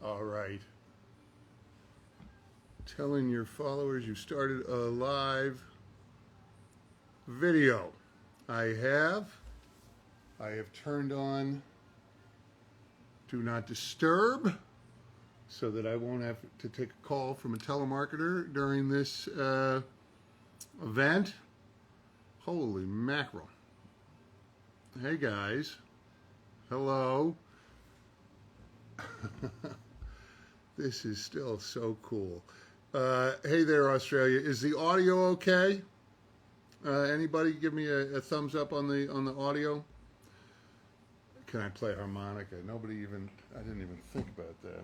All right. Telling your followers you started a live video. I have turned on Do Not Disturb so that I won't have to take a call from a telemarketer during this event. Holy mackerel. Hey guys. Hello. This is still so cool. Hey there, Australia. Is the audio okay? Anybody give me a thumbs up on the audio? Can I play harmonica? I didn't even think about that.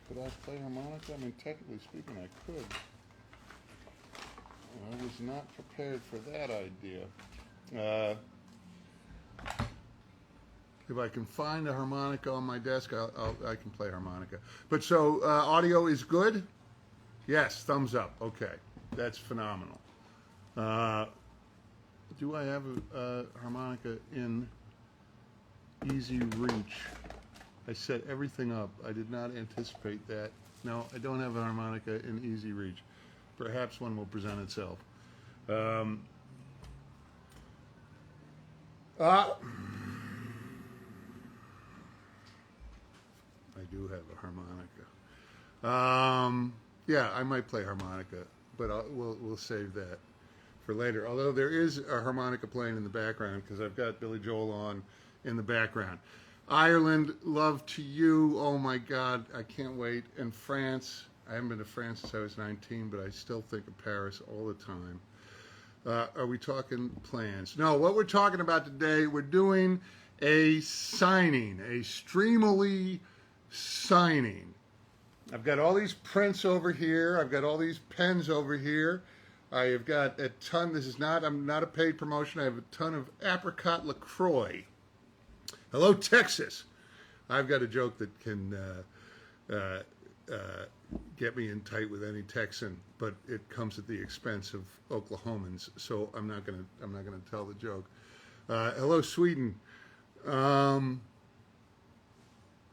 Could I play harmonica? I mean, technically speaking, I could. I was not prepared for that idea. If I can find a harmonica on my desk, I can play harmonica. But so audio is good? Yes, thumbs up. Okay, that's phenomenal. Do I have a harmonica in easy reach? I set everything up. I did not anticipate that. No, I don't have a harmonica in easy reach. Perhaps one will present itself. I do have a harmonica. Yeah, I might play harmonica, but we'll save that for later. Although there is a harmonica playing in the background because I've got Billy Joel on in the background. Ireland, love to you. Oh my God, I can't wait. And France, I haven't been to France since I was 19, but I still think of Paris all the time. Are we talking plans? No, what we're talking about today, we're doing a signing, a Streamily signing. I've got all these prints over here. I've got all these pens over here. I have got a ton. I'm not a paid promotion. I have a ton of apricot LaCroix. Hello, Texas. I've got a joke that can get me in tight with any Texan, but it comes at the expense of Oklahomans. So I'm not gonna tell the joke. Hello, Sweden.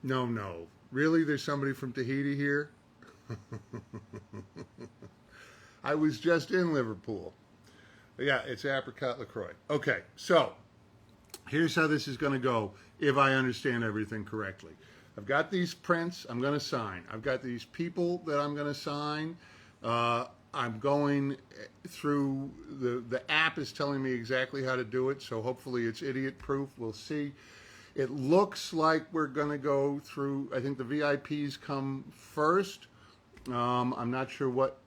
No. Really? There's somebody from Tahiti here? I was just in Liverpool. Yeah, it's apricot LaCroix. Okay, so here's how this is going to go if I understand everything correctly. I've got these prints I'm going to sign. I've got these people that I'm going to sign. I'm going through, the app is telling me exactly how to do it, so hopefully it's idiot proof. We'll see. It looks like we're going to go through, I think the VIPs come first. I'm not sure what,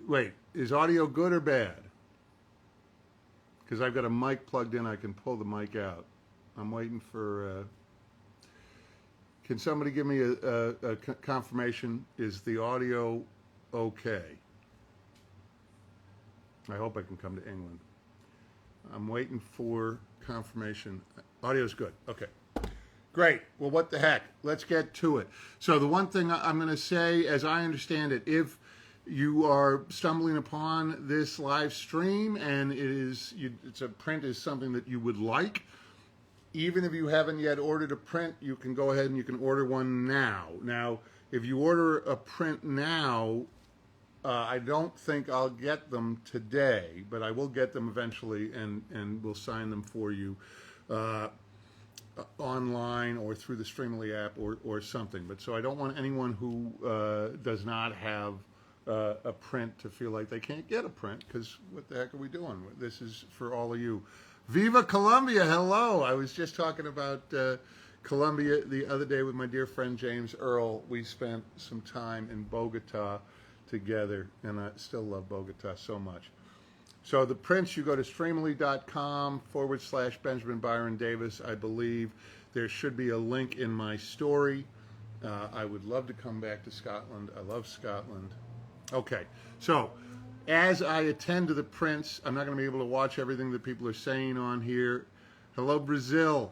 wait, is audio good or bad? Because I've got a mic plugged in, I can pull the mic out. I'm waiting for, can somebody give me a confirmation? Is the audio okay? I hope I can come to England. I'm waiting for confirmation. Audio's good. Okay. Great. Well, what the heck? Let's get to it. So the one thing I'm going to say, as I understand it, if you are stumbling upon this live stream and it's a print is something that you would like, even if you haven't yet ordered a print, you can go ahead and you can order one now. Now, if you order a print now, I don't think I'll get them today, but I will get them eventually, and we'll sign them for you online or through the Streamily app or something. But so I don't want anyone who does not have a print to feel like they can't get a print, because what the heck are we doing? This is for all of you. Viva Colombia, hello. I was just talking about Colombia the other day with my dear friend James Earl. We spent some time in Bogota together, and I still love Bogota so much. So the prints, you go to streamily.com/Benjamin Byron Davis, I believe. There should be a link in my story. I would love to come back to Scotland. I love Scotland. Okay, so as I attend to the prints, I'm not going to be able to watch everything that people are saying on here. Hello, Brazil.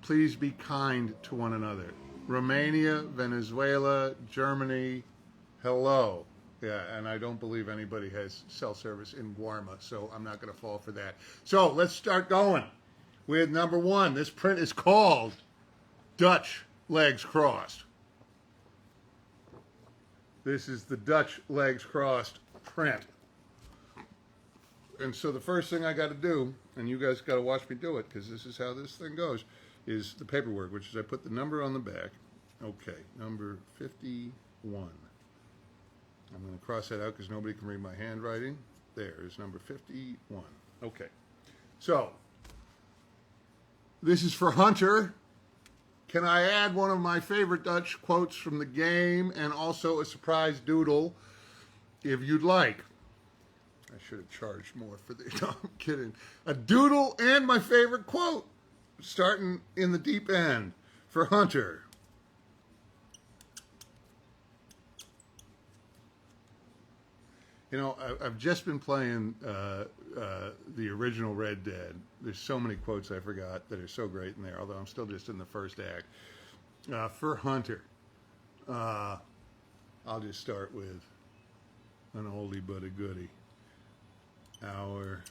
Please be kind to one another. Romania, Venezuela, Germany, hello. Yeah, and I don't believe anybody has cell service in Guarma, so I'm not going to fall for that. So let's start going. with number 1. This print is called Dutch Legs Crossed. This is the Dutch Legs Crossed print. And so the first thing I got to do, and you guys got to watch me do it because this is how this thing goes, is the paperwork, which is I put the number on the back. Okay, number 51. I'm going to cross that out because nobody can read my handwriting. There's number 51. Okay. So, this is for Hunter. Can I add one of my favorite Dutch quotes from the game and also a surprise doodle if you'd like? I should have charged more for the... No, I'm kidding. A doodle and my favorite quote, starting in the deep end for Hunter. You know, I've just been playing the original Red Dead. There's so many quotes I forgot that are so great in there, although I'm still just in the first act. For Hunter, I'll just start with an oldie but a goodie. Our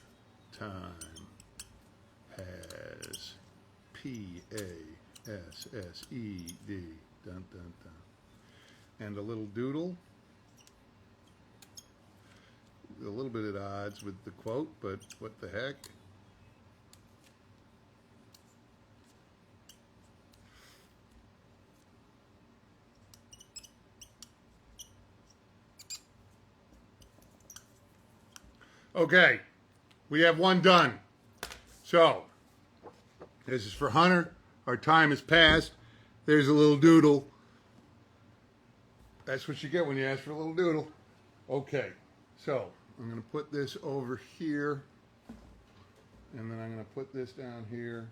time has P-A-S-S-E-D. Dun, dun, dun. And a little doodle. A little bit at odds with the quote, but what the heck? Okay, we have one done. So, this is for Hunter. Our time has passed. There's a little doodle. That's what you get when you ask for a little doodle. Okay, so I'm going to put this over here, and then I'm going to put this down here,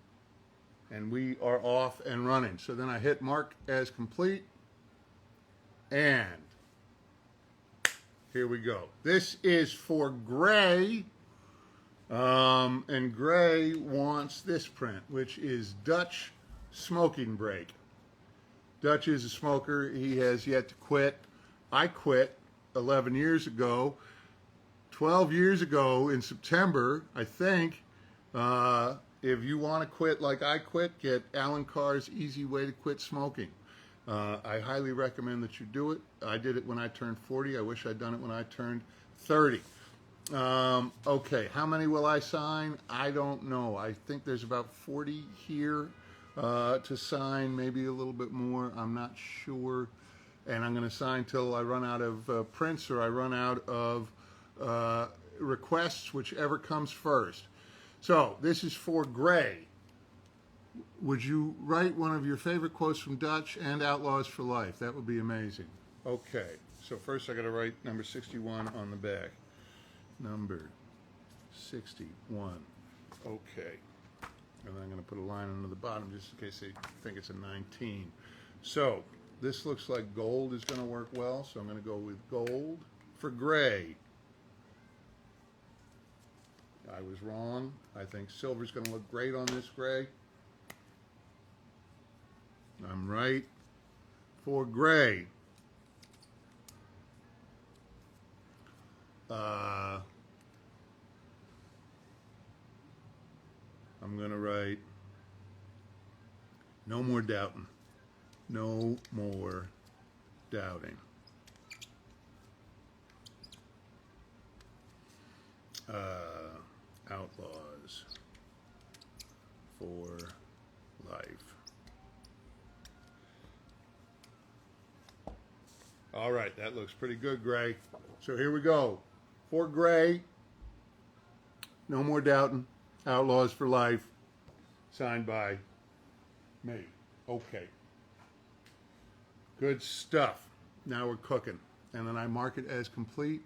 and we are off and running. So then I hit mark as complete, and here we go. This is for Gray, and Gray wants this print, which is Dutch Smoking Break. Dutch is a smoker. He has yet to quit. I quit 11 years ago. 12 years ago in September, I think. If you want to quit like I quit, get Alan Carr's Easy Way to Quit Smoking. I highly recommend that you do it. I did it when I turned 40. I wish I'd done it when I turned 30. Okay, how many will I sign? I don't know. I think there's about 40 here to sign, maybe a little bit more. I'm not sure. And I'm going to sign till I run out of prints or I run out of requests, whichever comes first. So this is for Gray. Would you write one of your favorite quotes from Dutch and Outlaws for Life? That would be amazing. Okay, so first I got to write number 61 on the back. Number 61. Okay. And I'm going to put a line under the bottom just in case they think it's a 19. So this looks like gold is going to work well, so I'm going to go with gold for Gray. I was wrong. I think silver's going to look great on this Gray. I'm right for Gray. I'm going to write no more doubting. No more doubting. Outlaws for Life. All right, that looks pretty good, Gray. So here we go. For Gray, no more doubting. Outlaws for Life. Signed by me. Okay. Good stuff. Now we're cooking. And then I mark it as complete.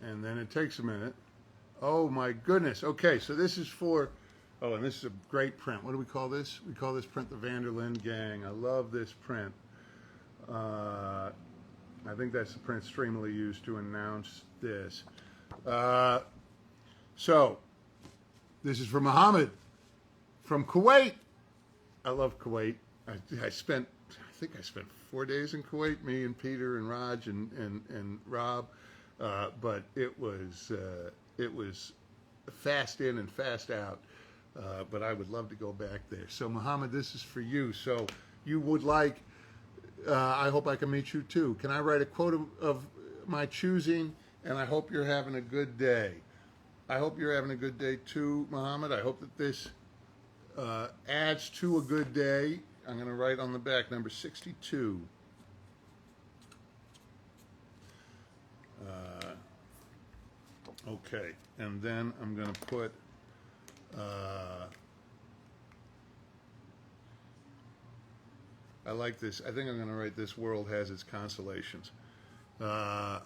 And then it takes a minute. Oh my goodness. Okay, so this is for, oh, and this is a great print. What do we call this? We call this print the Vanderlyn Gang. I love this print. I think that's the print Streamily used to announce this. So, this is for Muhammad from Kuwait. I love Kuwait. I think I spent 4 days in Kuwait, me and Peter and Raj and Rob. but it was fast in and fast out. But I would love to go back there. So Muhammad, this is for you. So you would like, I hope I can meet you too. Can I write a quote of my choosing? And I hope you're having a good day. I hope you're having a good day too, Muhammad. I hope that this adds to a good day. I'm going to write on the back number 62. Okay, and then I'm going to put I like this. I think I'm going to write "This world has its consolations." The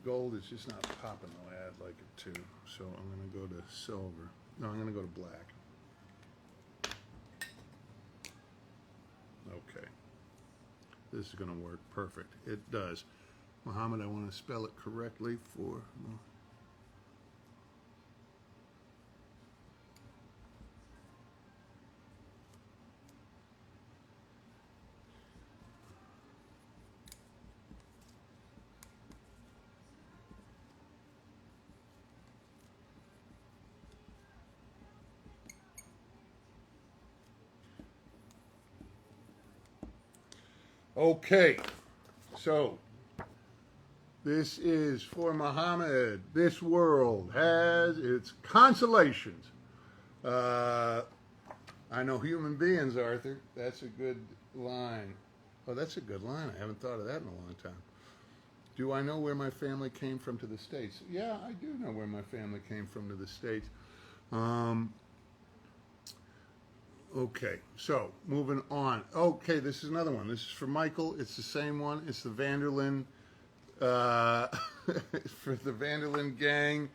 gold is just not popping the way I'd like it to, so I'm going to go to silver. No, I'm going to go to black. Okay. This is going to work perfect. It does. Muhammad, I want to spell it correctly for... Okay, so this is for Muhammad. This world has its consolations. I know human beings, Arthur. That's a good line. Oh, that's a good line. I haven't thought of that in a long time. Do I know where my family came from to the States? Yeah, I do know where my family came from to the States. Okay, so moving on. Okay, this is another one. This is for Michael. It's the same one. It's the Vanderlyn, for the Vanderlyn gang.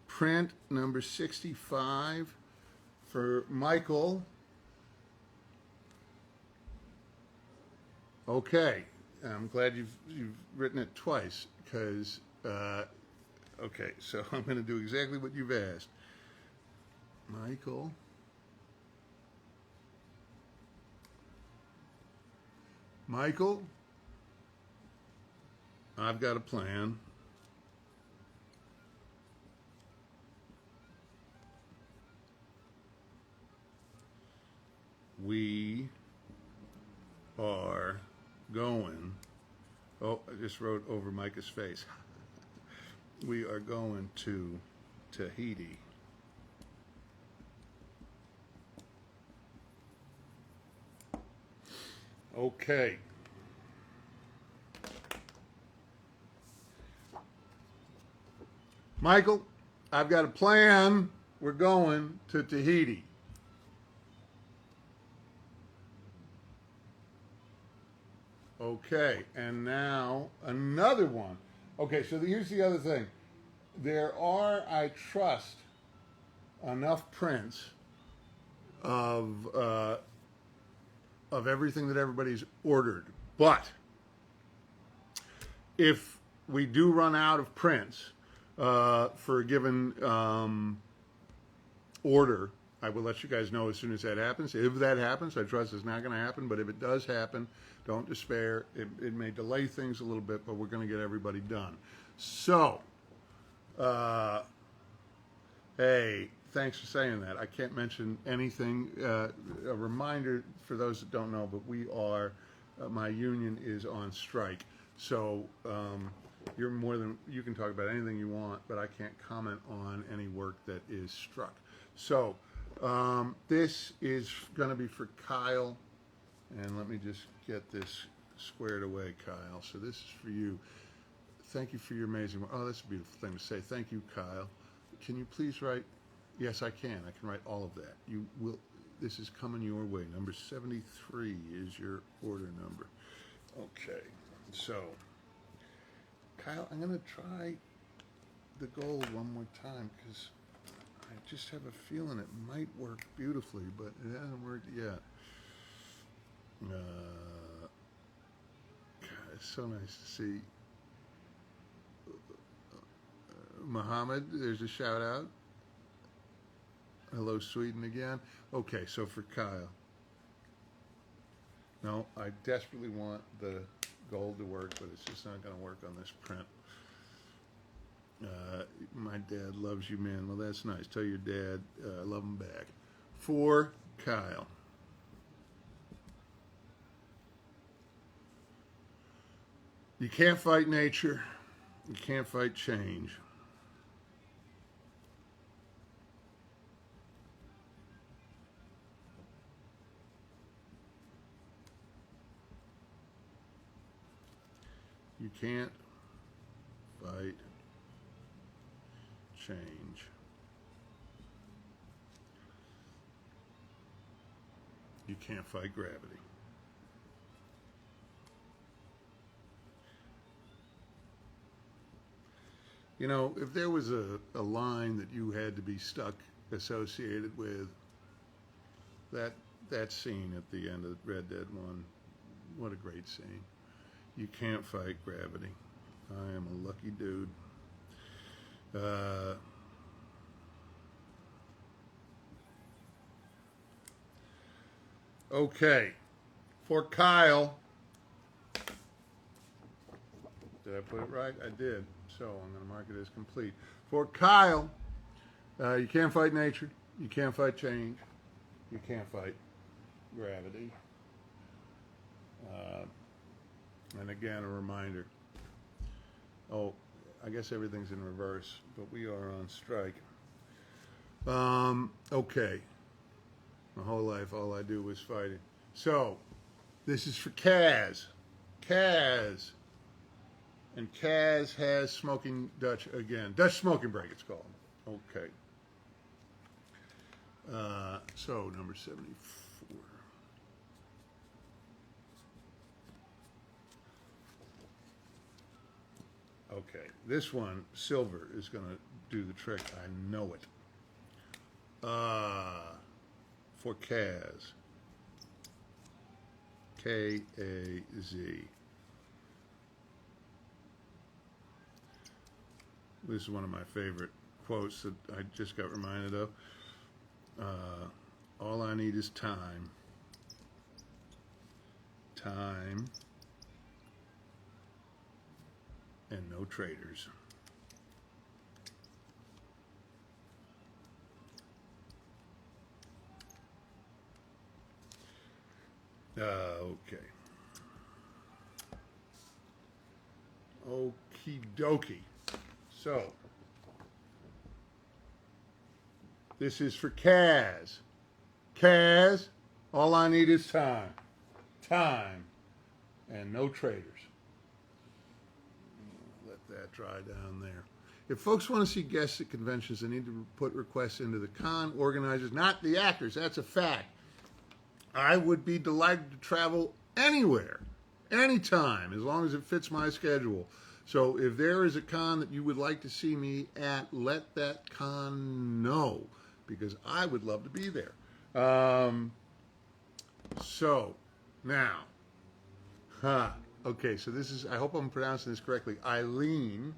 Print number 65 for Michael. Okay, I'm glad you've written it twice because, okay, so I'm going to do exactly what you've asked. Michael. Michael, I've got a plan. We are going, oh, I just wrote over Micah's face. We are going to Tahiti. Okay. Michael, I've got a plan. We're going to Tahiti. Okay, and now another one. Okay, so here's the other thing. There are, I trust, enough prints of everything that everybody's ordered. But if we do run out of prints for a given order, I will let you guys know as soon as that happens. If that happens, I trust it's not going to happen, but if it does happen, don't despair. It may delay things a little bit, but we're going to get everybody done. So, hey, thanks for saying that. I can't mention anything. A reminder for those that don't know, but we are, my union is on strike. So you're more than, you can talk about anything you want, but I can't comment on any work that is struck. So this is going to be for Kyle. And let me just get this squared away, Kyle. So this is for you. Thank you for your amazing work. Oh, that's a beautiful thing to say. Thank you, Kyle. Can you please write? Yes, I can. I can write all of that. You will. This is coming your way. Number 73 is your order number. Okay. So, Kyle, I'm going to try the gold one more time because I just have a feeling it might work beautifully, but it hasn't worked yet. God, it's so nice to see. Muhammad, there's a shout out. Hello, Sweden again. Okay, so for Kyle. No, I desperately want the gold to work, but it's just not going to work on this print. My dad loves you, man. Well, that's nice. Tell your dad I love him back. For Kyle. You can't fight nature. You can't fight change. You can't fight change. You can't fight gravity. You know, if there was a line that you had to be stuck associated with that scene at the end of Red Dead 1, what a great scene. You can't fight gravity. I am a lucky dude. Okay, for Kyle, did I put it right? I did. So I'm going to mark it as complete. For Kyle, you can't fight nature. You can't fight change. You can't fight gravity. And again, a reminder. Oh, I guess everything's in reverse, but we are on strike. Okay. My whole life, all I do was fighting. So, this is for Kaz. Kaz. And Kaz has smoking Dutch again. Dutch smoking break, it's called. Okay. So, number 74. Okay, this one, silver, is going to do the trick. I know it. For Kaz. K-A-Z. This is one of my favorite quotes that I just got reminded of. All I need is time. Time. And no traitors. Okay. Okie dokie. So, this is for Kaz. Kaz, all I need is time. Time. And no traitors. Let that dry down there. If folks want to see guests at conventions, they need to put requests into the con organizers, not the actors. That's a fact. I would be delighted to travel anywhere, anytime, as long as it fits my schedule. So if there is a con that you would like to see me at, let that con know, because I would love to be there. So, now, okay, so this is, I hope I'm pronouncing this correctly, Eileen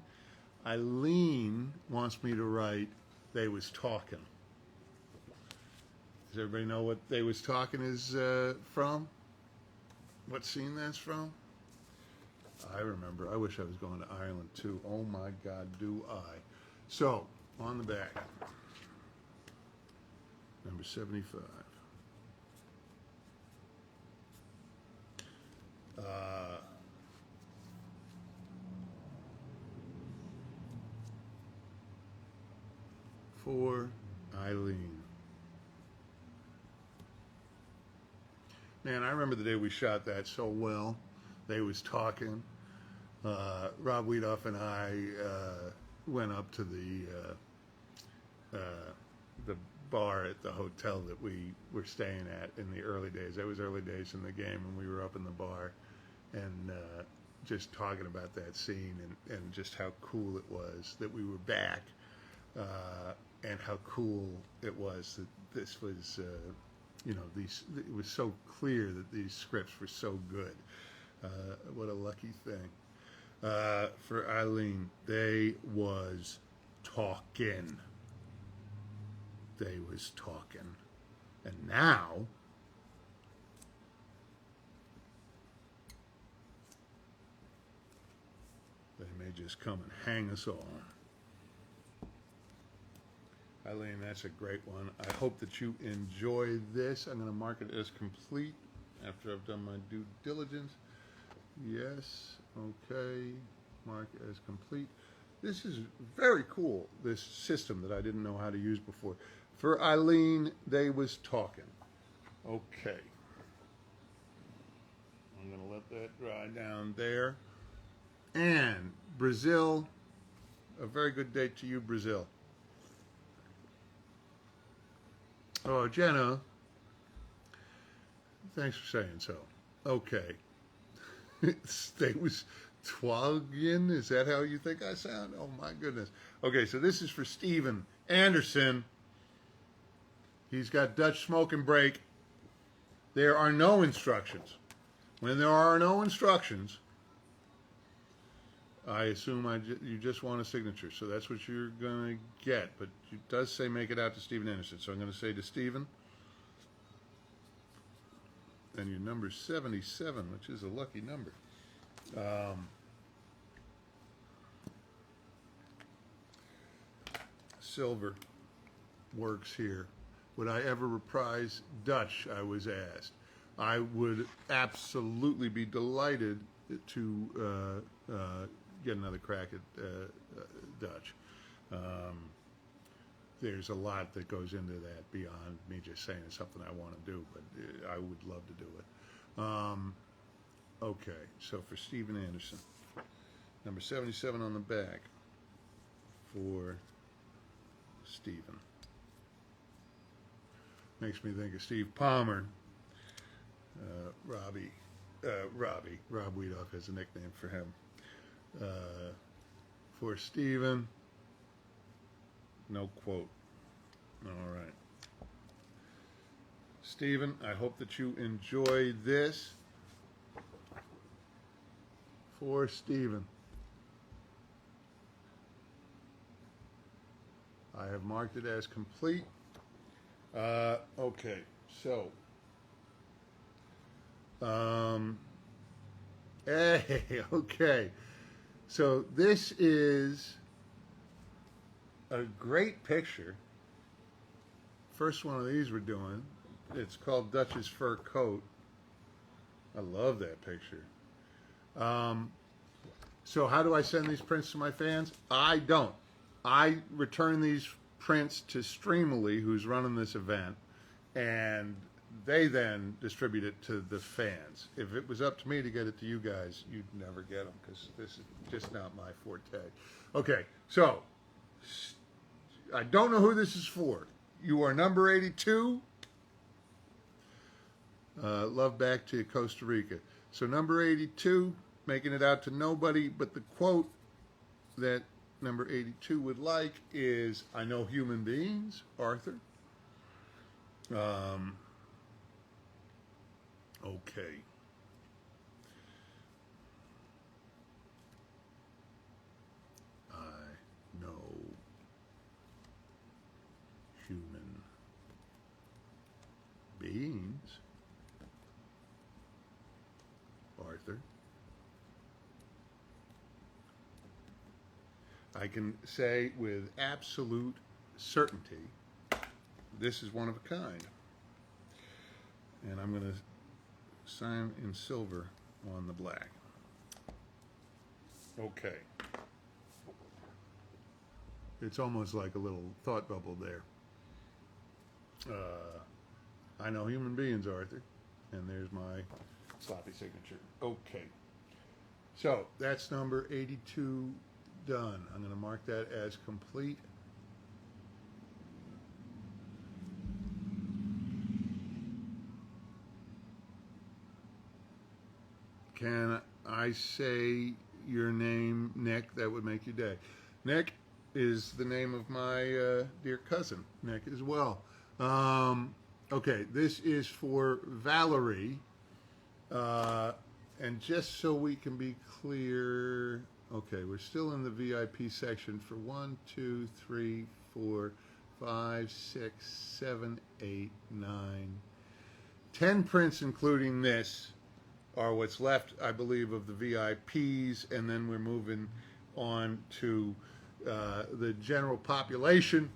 wants me to write, They Was Talking. Does everybody know what They Was Talking is from? What scene that's from? I remember. I wish I was going to Ireland too. Oh my God, do I. So, on the back, number 75. For Eileen. Man, I remember the day we shot that so well. They was talking. Rob Wiedoff and I went up to the bar at the hotel that we were staying at in the early days. That was early days in the game, and we were up in the bar and just talking about that scene and just how cool it was that we were back, and how cool it was that this was, you know, it was so clear that these scripts were so good. What a lucky thing. For Eileen, they was talking. They was talking. And now, they may just come and hang us all. Eileen, that's a great one. I hope that you enjoy this. I'm going to mark it as complete after I've done my due diligence. Yes, okay, mark as complete. This is very cool, this system that I didn't know how to use before. For Eileen, they was talking. Okay. I'm going to let that dry down there. And Brazil, a very good day to you, Brazil. Oh, Jenna, thanks for saying so. Okay. They was twalgin. Is that how you think I sound? Oh, my goodness. Okay, so this is for Steven Anderson. He's got Dutch smoke and break. There are no instructions. When there are no instructions, I assume you just want a signature, so that's what you're going to get. But it does say make it out to Steven Anderson, so I'm going to say to Steven, and your number's 77, which is a lucky number. Silver works here. Would I ever reprise Dutch, I was asked. I would absolutely be delighted to get another crack at Dutch. There's a lot that goes into that beyond me just saying it's something I want to do, but I would love to do it. Okay, so for Steven Anderson, number 77 on the back for Steven. Makes me think of Steve Palmer. Rob Weedoff has a nickname for him. For Steven, no quote. All right. Steven, I hope that you enjoy this. For Steven, I have marked it as complete. Okay, so hey, okay. So this is a great picture. First one of these we're doing. It's called Dutch's Fur Coat. I love that picture. So how do I send these prints to my fans? I don't. I return these prints to Streamily, who's running this event, and they then distribute it to the fans. If it was up to me to get it to you guys, you'd never get them because this is just not my forte. Okay, so I don't know who this is for. You are number 82. Love back to Costa Rica. So number 82, making it out to nobody, but the quote that number 82 would like is, I know human beings, Arthur. Okay. I know human beings, Arthur. I can say with absolute certainty, this is one of a kind. And I'm going to sign in silver on the black. Okay. It's almost like a little thought bubble there. I know human beings, Arthur. And there's my sloppy signature. Okay. So that's number 82 done. I'm going to mark that as complete. Can I say your name, Nick? That would make your day. Nick is the name of my dear cousin, Nick, as well. Okay, this is for Valerie. And just so we can be clear, okay, Okay, we're still in the VIP section for 1, 2, 3, 4, 5, 6, 7, 8, 9, 10 prints, including this, are what's left, I believe, of the VIPs, and then we're moving on to the general population.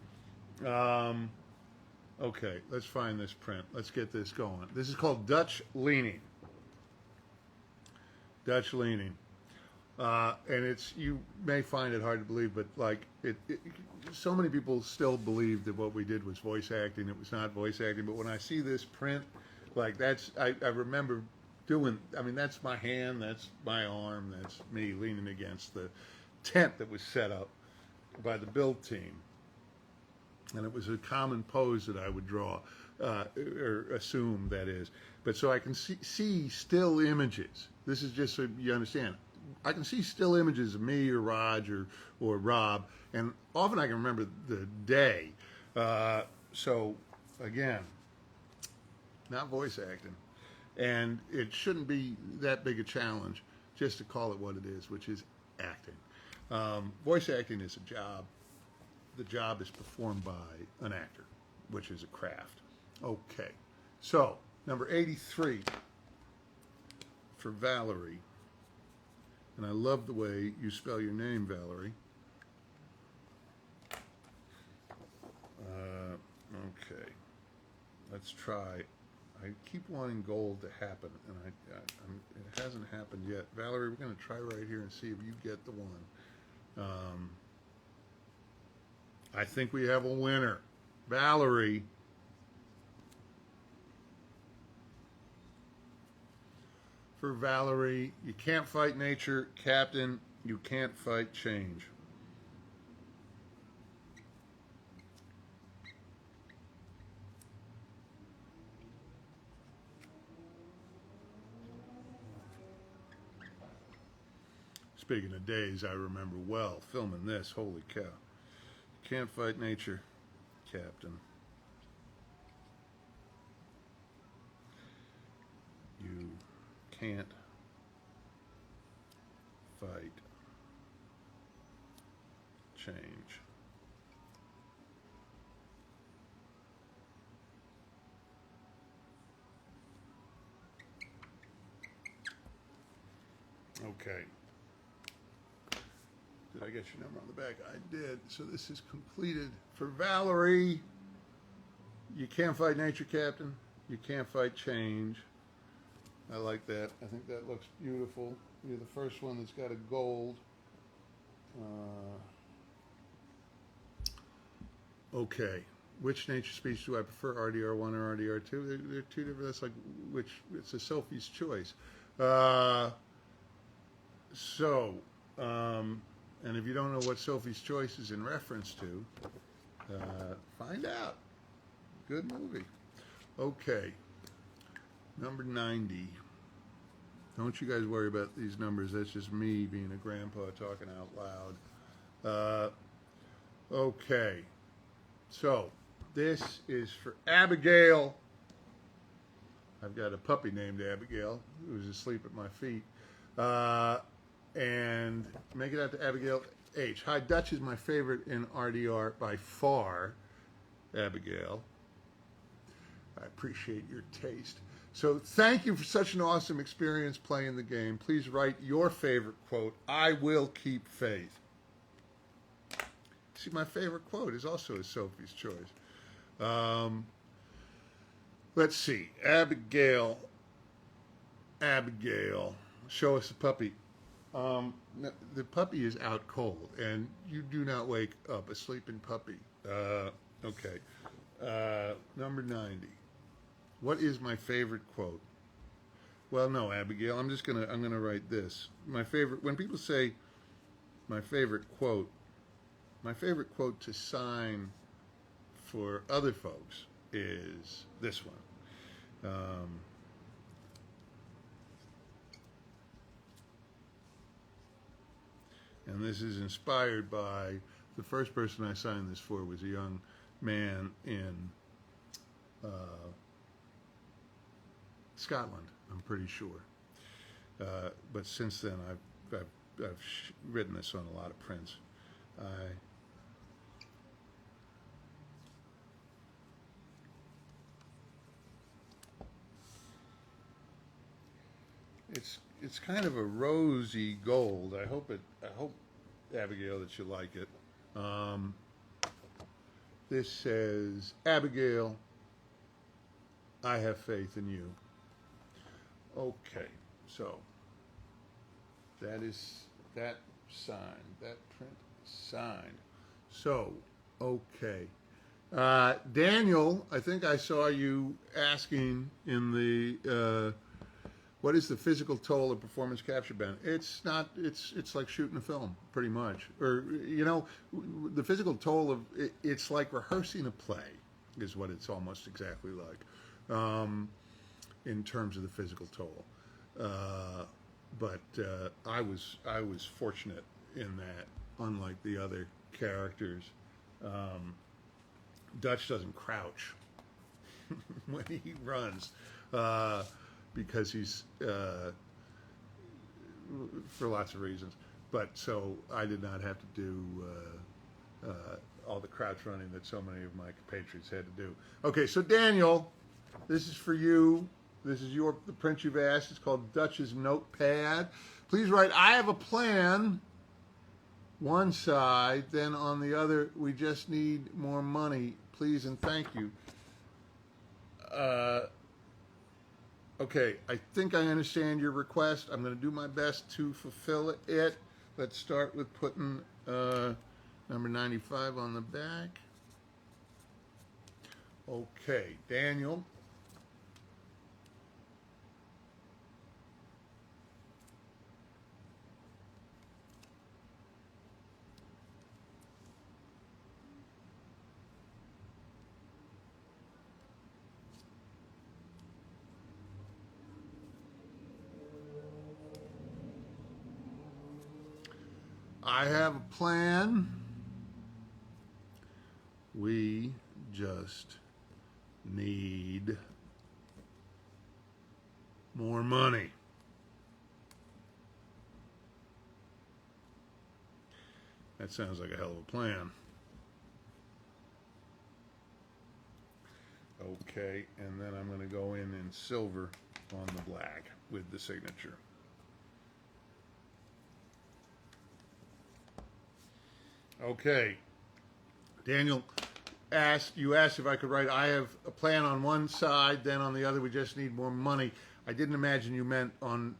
Okay, let's find this print. Let's get this going. This is called Dutch Leaning. Dutch Leaning. And it's, you may find it hard to believe, but like so many people still believe that what we did was voice acting. It was not voice acting. But when I see this print, like that's, I remember doing, I mean, that's my hand, that's my arm, that's me leaning against the tent that was set up by the build team. And it was a common pose that I would draw, or assume, that is. But so I can see still images. This is just so you understand. I can see still images of me or Raj or Rob, and often I can remember the day. So, again, not voice acting. And it shouldn't be that big a challenge just to call it what it is, which is acting. Voice acting is a job. The job is performed by an actor, which is a craft. Okay, so number 83 for Valerie. And I love the way you spell your name, Valerie. Okay, let's try. I keep wanting gold to happen, and it hasn't happened yet. Valerie, we're going to try right here and see if you get the one. I think we have a winner. Valerie. For Valerie, you can't fight nature, Captain. You can't fight change. Speaking of days, I remember well filming this. Holy cow. Can't fight nature, Captain. You can't fight change. Okay. Did I get your number on the back? I did. So this is completed for Valerie. You can't fight nature, Captain. You can't fight change. I like that. I think that looks beautiful. You're the first one that's got a gold. Okay. Which nature speech do I prefer, RDR1 or RDR2? They're two different. That's like which. It's a Sophie's choice. And if you don't know what Sophie's Choice is in reference to, find out. Good movie. Okay. Number 90. Don't you guys worry about these numbers. That's just me being a grandpa talking out loud. Okay. So, this is for Abigail. I've got a puppy named Abigail who's asleep at my feet. And make it out to Abigail H. Hi, Dutch is my favorite in RDR by far, Abigail. I appreciate your taste. So thank you for such an awesome experience playing the game. Please write your favorite quote. I will keep faith. See, my favorite quote is also a Sophie's Choice. Let's see. Abigail. Show us the puppy. The puppy is out cold, and you do not wake up a sleeping puppy. Okay. Number 90. What is my favorite quote? Well, no, Abigail. I'm gonna write this. My favorite. When people say my favorite quote to sign for other folks is this one. And this is inspired by the first person I signed this for was a young man in Scotland, I'm pretty sure. But since then, I've written this on a lot of prints. It's kind of a rosy gold. I hope Abigail, that you like it. This says, Abigail, I have faith in you. Okay, so that is that signed, that print signed. So, okay. Daniel, I think I saw you asking in the, what is the physical toll of performance capture band? It's not, it's like shooting a film, pretty much. Or, you know, the physical toll of, it's like rehearsing a play, is what it's almost exactly like, in terms of the physical toll. But I was fortunate in that, unlike the other characters, Dutch doesn't crouch when he runs, because he's for lots of reasons. But so I did not have to do all the crouch running that so many of my compatriots had to do. Okay, so Daniel, this is for you. This is the print you've asked. It's called Dutch's Notepad. Please write, I have a plan, one side, then on the other, we just need more money, please and thank you. Okay, I think I understand your request. I'm going to do my best to fulfill it. Let's start with putting number 95 on the back. Okay, Daniel. I have a plan. We just need more money. That sounds like a hell of a plan. Okay, and then I'm going to go in silver on the black with the signature. Okay, Daniel you asked if I could write, I have a plan on one side, then on the other we just need more money. I didn't imagine you meant on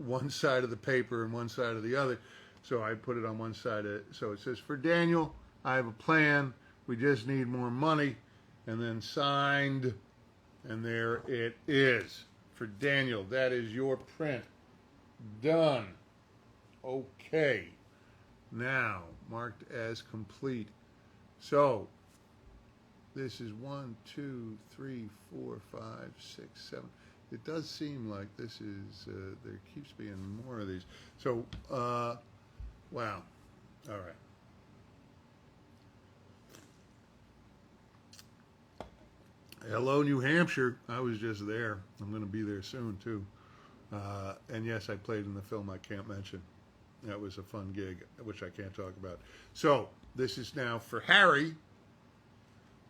one side of the paper and one side of the other, so I put it on one side. So it says, for Daniel, I have a plan, we just need more money, and then signed, and there it is. For Daniel, that is your print. Done. Okay. Now, marked as complete. So, this is 1, 2, 3, 4, 5, 6, 7. It does seem like this is, there keeps being more of these. So, wow. All right. Hello, New Hampshire. I was just there. I'm going to be there soon, too. And yes, I played in the film I can't mention. That was a fun gig, which I can't talk about. So, this is now for Harry.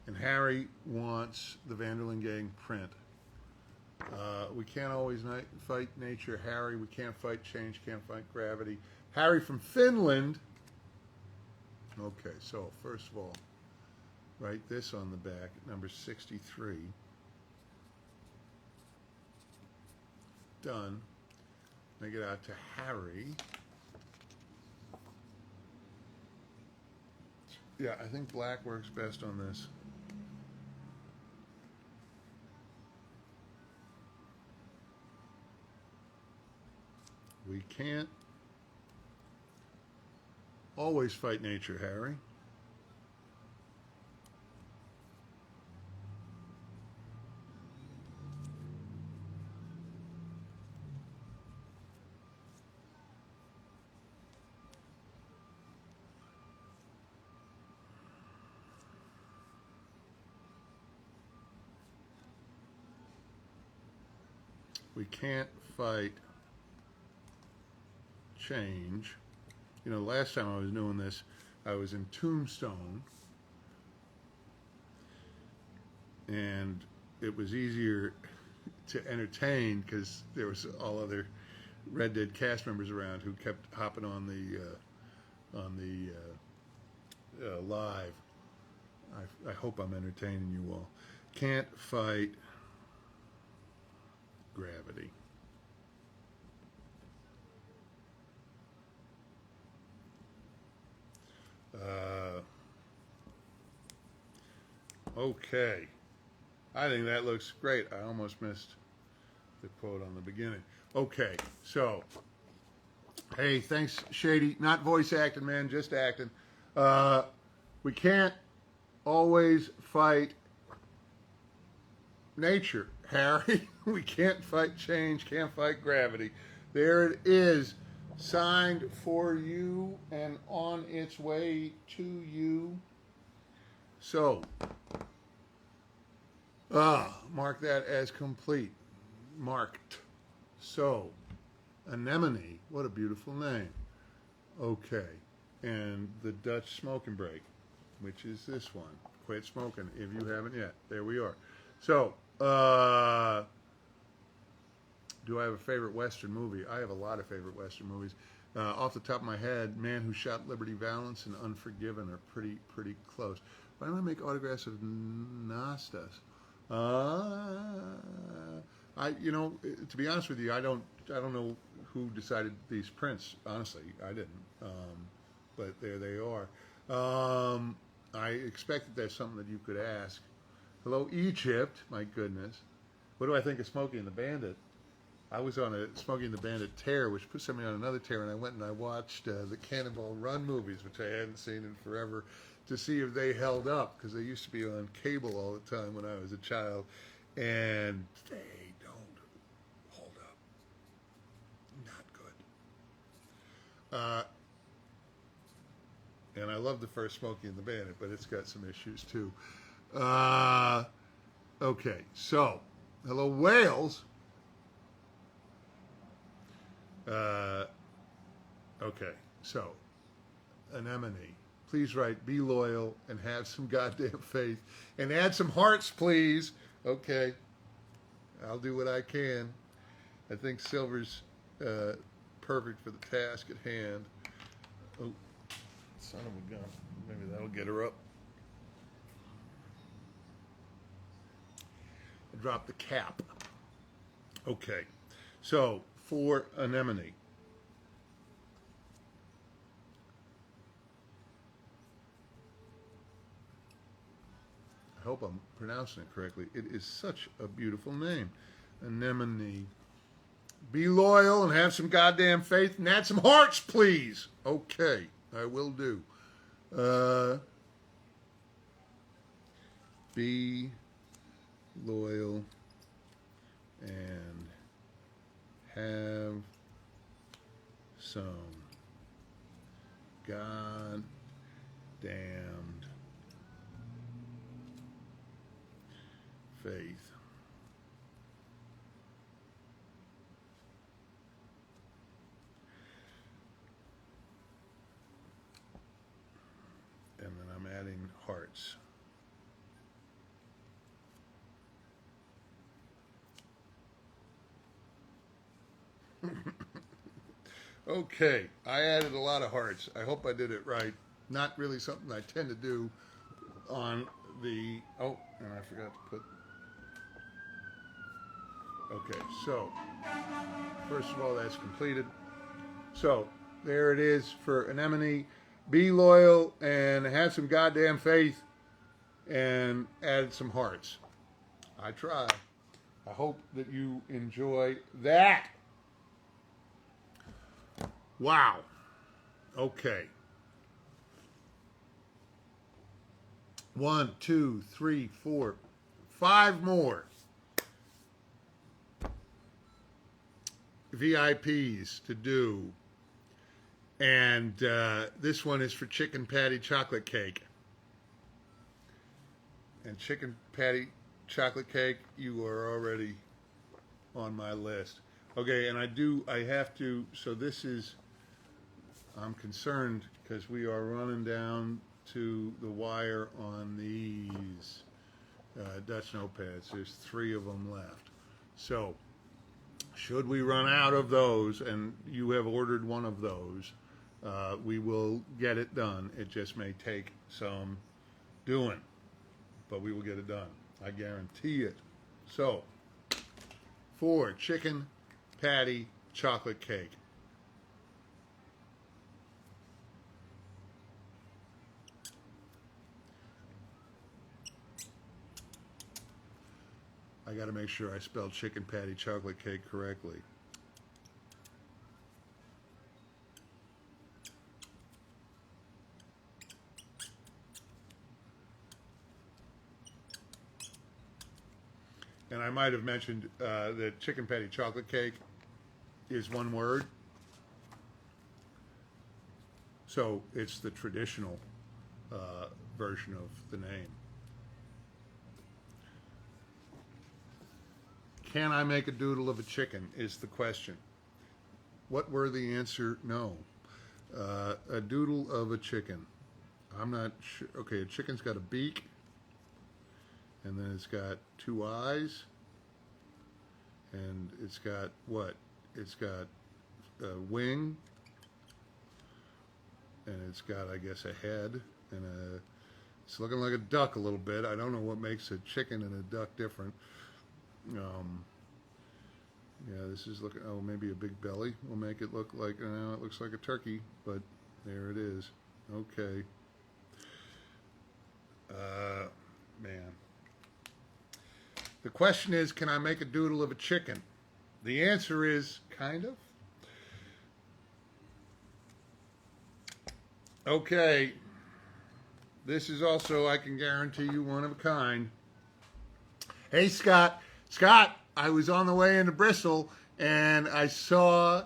And Harry wants the Vanderlyn Gang print. We can't always fight nature, Harry. We can't fight change, can't fight gravity. Harry from Finland. Okay, so first of all, write this on the back, number 63. Done. Make it out to Harry. Yeah, I think black works best on this. We can't always fight nature, Harry. We can't fight change. You know, last time I was doing this, I was in Tombstone, and it was easier to entertain because there was all other Red Dead cast members around who kept hopping on the live. I hope I'm entertaining you all. Can't fight gravity. Okay. I think that looks great. I almost missed the quote on the beginning. Okay, so, hey, thanks, Shady. Not voice acting, man, just acting. We can't always fight nature, Harry. We can't fight change, can't fight gravity. There it is, signed for you and on its way to you. So, mark that as complete. Marked. So, Anemone, what a beautiful name. Okay, and the Dutch smoking break, which is this one. Quit smoking if you haven't yet. There we are. So, do I have a favorite Western movie? I have a lot of favorite Western movies. Off the top of my head, Man Who Shot Liberty Valance and Unforgiven are pretty close. Why don't I make autographs of Nastas? You know, to be honest with you, I don't know who decided these prints. Honestly, I didn't. But there they are. I expect that there's something that you could ask. Hello, Egypt. My goodness. What do I think of Smokey and the Bandit? I was on a Smokey and the Bandit tear, which put somebody on another tear, and I went and I watched the Cannonball Run movies, which I hadn't seen in forever, to see if they held up, because they used to be on cable all the time when I was a child, and they don't hold up. Not good. And I love the first Smokey and the Bandit, but it's got some issues too. Okay, so, hello, Wales. Okay, so, Anemone. Please write, be loyal and have some goddamn faith. And add some hearts, please. Okay, I'll do what I can. I think silver's perfect for the task at hand. Oh, son of a gun. Maybe that'll get her up. I dropped the cap. Okay, so for Anemone. I hope I'm pronouncing it correctly. It is such a beautiful name. Anemone. Be loyal and have some goddamn faith and add some hearts, please. Okay, I will do. Be loyal and have some goddamned faith. And then I'm adding hearts. Okay, I added a lot of hearts. I hope I did it right. Not really something I tend to do on the... Oh, and I forgot to put... Okay, so, first of all, that's completed. So, there it is for Anemone. Be loyal and have some goddamn faith and add some hearts. I try. I hope that you enjoy that. Wow. Okay. 1, 2, 3, 4, 5 more VIPs to do. And this one is for chicken patty chocolate cake. And chicken patty chocolate cake, you are already on my list. Okay, and I have to, so this is I'm concerned because we are running down to the wire on these Dutch notepads. There's 3 of them left. So, should we run out of those, and you have ordered one of those, we will get it done. It just may take some doing, but we will get it done. I guarantee it. So, for chicken patty chocolate cake. I got to make sure I spelled chicken patty chocolate cake correctly. And I might have mentioned that chicken patty chocolate cake is one word. So it's the traditional version of the name. Can I make a doodle of a chicken is the question. What were the answer? No. A doodle of a chicken. I'm not sure. Okay, a chicken's got a beak. And then it's got 2 eyes. And it's got what? It's got a wing. And it's got, I guess, a head. And it's looking like a duck a little bit. I don't know what makes a chicken and a duck different. Yeah, this is looking, oh, maybe a big belly will make it look like, it looks like a turkey, but there it is. Okay. Man. The question is, can I make a doodle of a chicken? The answer is, kind of. Okay. This is also, I can guarantee you, one of a kind. Hey, Scott. Scott, I was on the way into Bristol, and I saw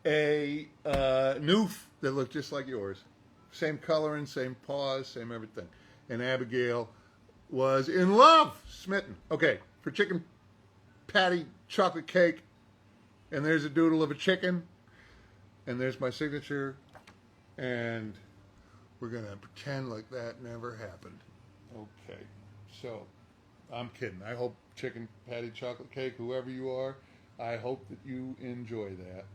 a noof that looked just like yours. Same coloring, same paws, same everything. And Abigail was in love, smitten. Okay, for chicken patty chocolate cake, and there's a doodle of a chicken, and there's my signature, and we're going to pretend like that never happened. Okay, so I'm kidding. I hope chicken patty chocolate cake, whoever you are, I hope that you enjoy that.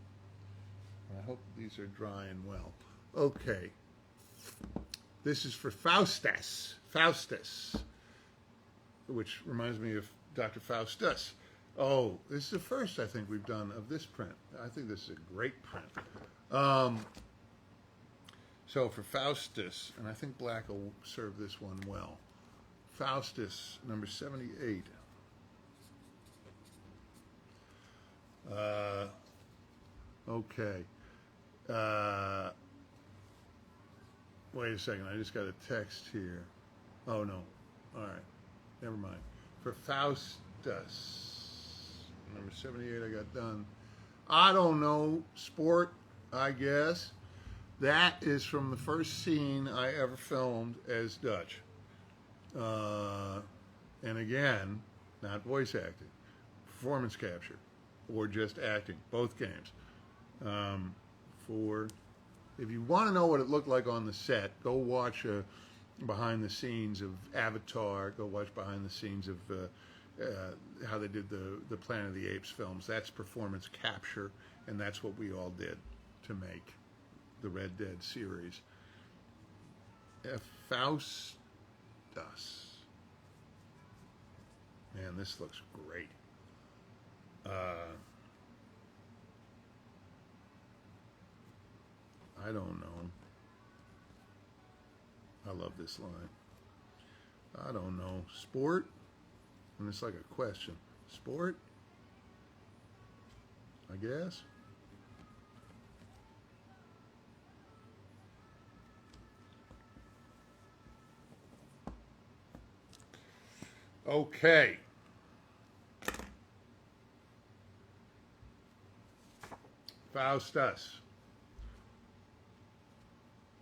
I hope these are drying well. Okay. This is for Faustus. Faustus. Which reminds me of Dr. Faustus. Oh, this is the first I think we've done of this print. I think this is a great print. So for Faustus, and I think black will serve this one well. Faustus, number 78. Okay. Wait a second. I just got a text here. Oh, no. All right. Never mind. For Faustus, number 78, I got done. I don't know. Sport, I guess. That is from the first scene I ever filmed as Dutch. And again, not voice acting, performance capture, or just acting, both games. If you want to know what it looked like on the set, go watch behind the scenes of Avatar, go watch behind the scenes of how they did the Planet of the Apes films. That's performance capture, and that's what we all did to make the Red Dead series. Faustus. Man, this looks great. I don't know. I love this line. I don't know. Sport? And it's like a question. Sport? I guess. Okay. Faustus.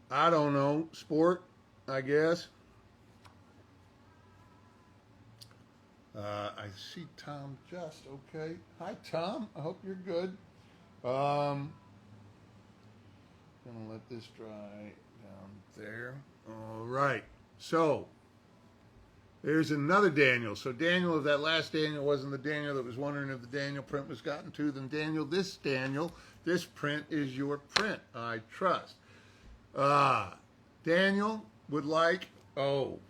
I don't know. Sport, I guess. I see Tom Just. Okay. Hi, Tom. I hope you're good. Gonna let this dry down there. All right. So there's another Daniel. So Daniel, if that last Daniel wasn't the Daniel that was wondering if the Daniel print was gotten to, then Daniel, this print is your print, I trust. Daniel would like, oh,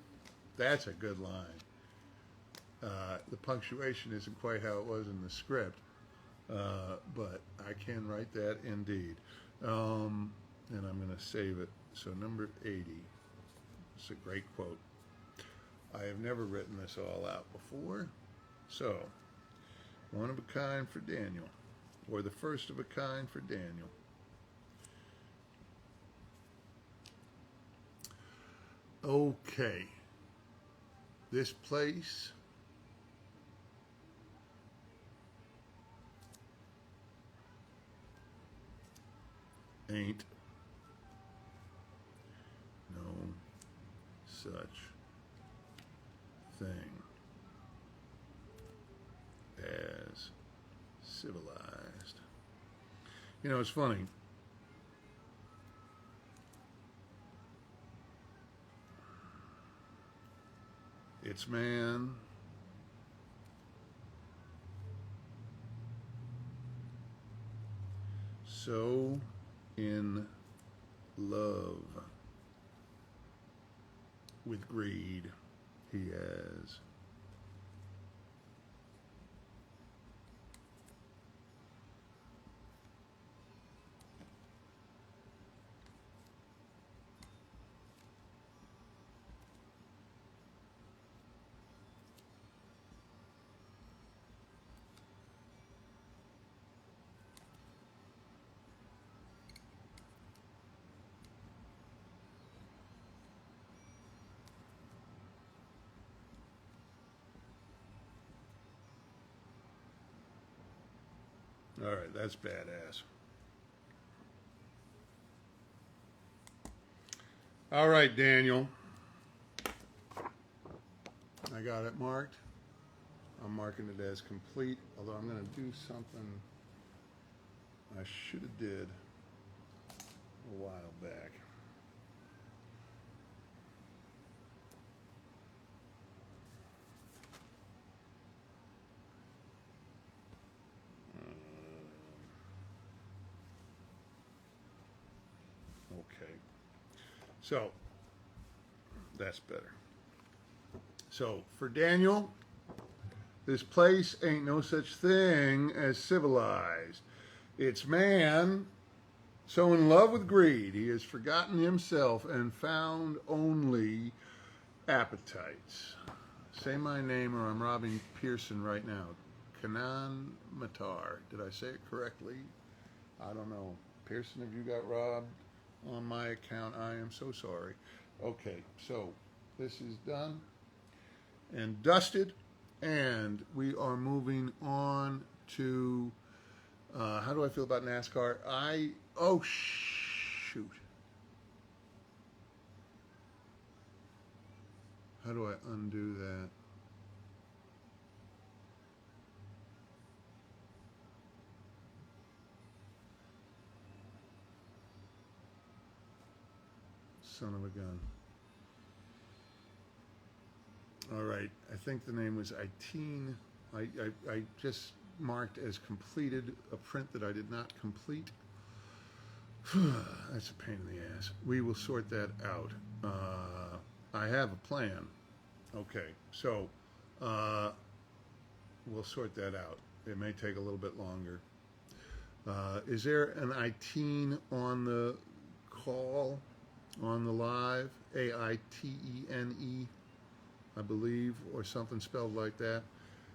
that's a good line. The punctuation isn't quite how it was in the script, but I can write that indeed. And I'm going to save it. So number 80. It's a great quote. I have never written this all out before. So, one of a kind for Daniel, or the first of a kind for Daniel. Okay. This place ain't no such thing as civilized. You know, it's funny. It's man so in love with greed, he has all right, that's badass. All right, Daniel. I got it marked. I'm marking it as complete, although I'm going to do something I should have did a while back. Okay. So, that's better. So, for Daniel, this place ain't no such thing as civilized. It's man so in love with greed, he has forgotten himself and found only appetites. Say my name or I'm robbing Pearson right now. Kanan Matar. Did I say it correctly? I don't know. Pearson, if you got robbed on my account, I am so sorry. Okay, so this is done and dusted, and we are moving on to how do I feel about NASCAR? Oh shoot. How do I undo that? Son of a gun. All right, I think the name was Itine. I just marked as completed a print that I did not complete. That's a pain in the ass. We will sort that out. I have a plan. Okay, so we'll sort that out. It may take a little bit longer. Is there an Itine on the call, on the live? Aitene, I believe, or something spelled like that.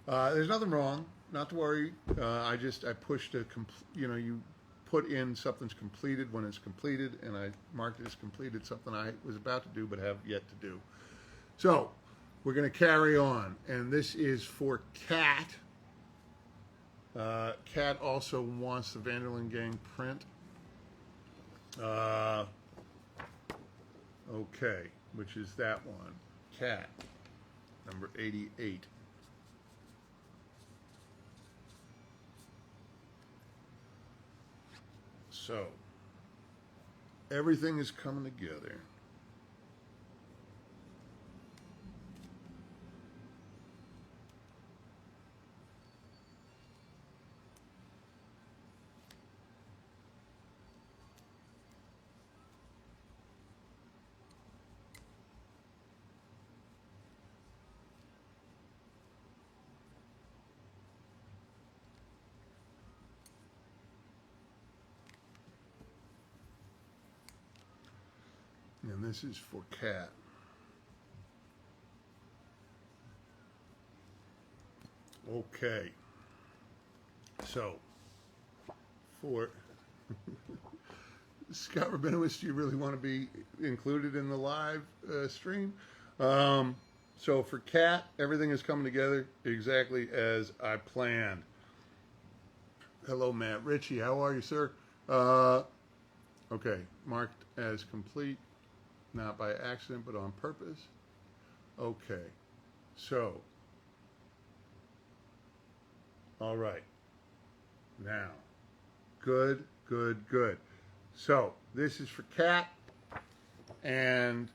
There's nothing wrong. Not to worry. I pushed a, you put in something's completed when it's completed, and I marked it as completed, something I was about to do but have yet to do. So, we're going to carry on, and this is for Kat. Kat also wants the Vanderlyn Gang print. Okay, which is that one. Kat, number 88. So, Everything is coming together. And this is for cat. Okay. So, for Scott Rabinowitz, do you really want to be included in the live stream? So for cat, everything is coming together exactly as I planned. Hello, Matt Ritchie. How are you, sir? Okay, marked as complete. Not by accident, but on purpose. Okay. So. All right. Now. Good, good, good. So, this is for cat. And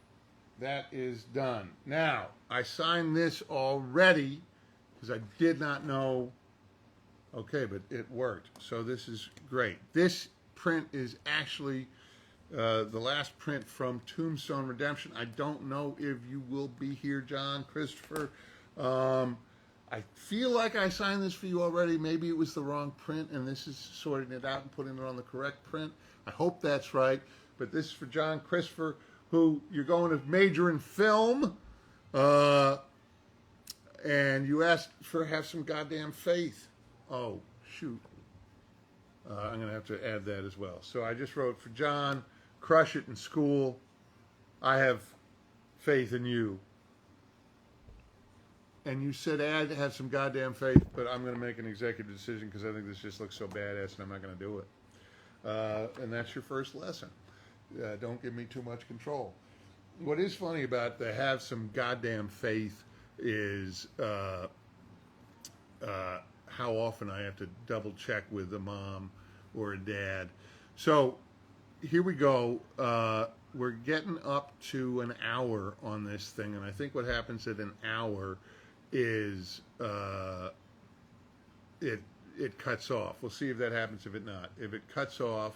that is done. Now, I signed this already because I did not know. Okay, but it worked. So, this is great. This print is actually the last print from Tombstone Redemption. I don't know if you will be here, John Christopher. I feel like I signed this for you already. Maybe it was the wrong print, and this is sorting it out and putting it on the correct print. I hope that's right. But this is for John Christopher, who you're going to major in film. And you asked for have some goddamn faith. Oh, shoot. I'm going to have to add that as well. So I just wrote for John, crush it in school. I have faith in you. And you said have some goddamn faith, but I'm going to make an executive decision because I think this just looks so badass and I'm not going to do it. And that's your first lesson. Don't give me too much control. What is funny about the have some goddamn faith is how often I have to double check with a mom or a dad. So here we go. We're getting up to an hour on this thing, and I think what happens at an hour is it cuts off. We'll see if that happens, if it not. If it cuts off,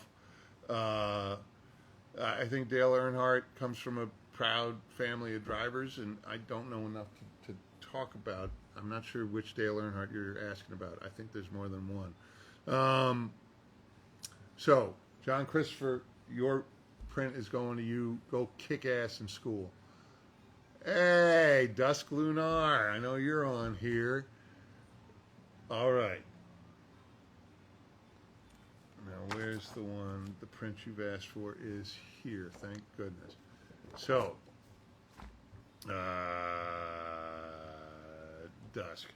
I think Dale Earnhardt comes from a proud family of drivers, and I don't know enough to talk about. I'm not sure which Dale Earnhardt you're asking about. I think there's more than one. So, John Christopher, your print is going to you. Go kick ass in school. Hey, Dusk Lunar, I know you're on here. All right. Now, where's the one? The print you've asked for is here. Thank goodness. So, Dusk.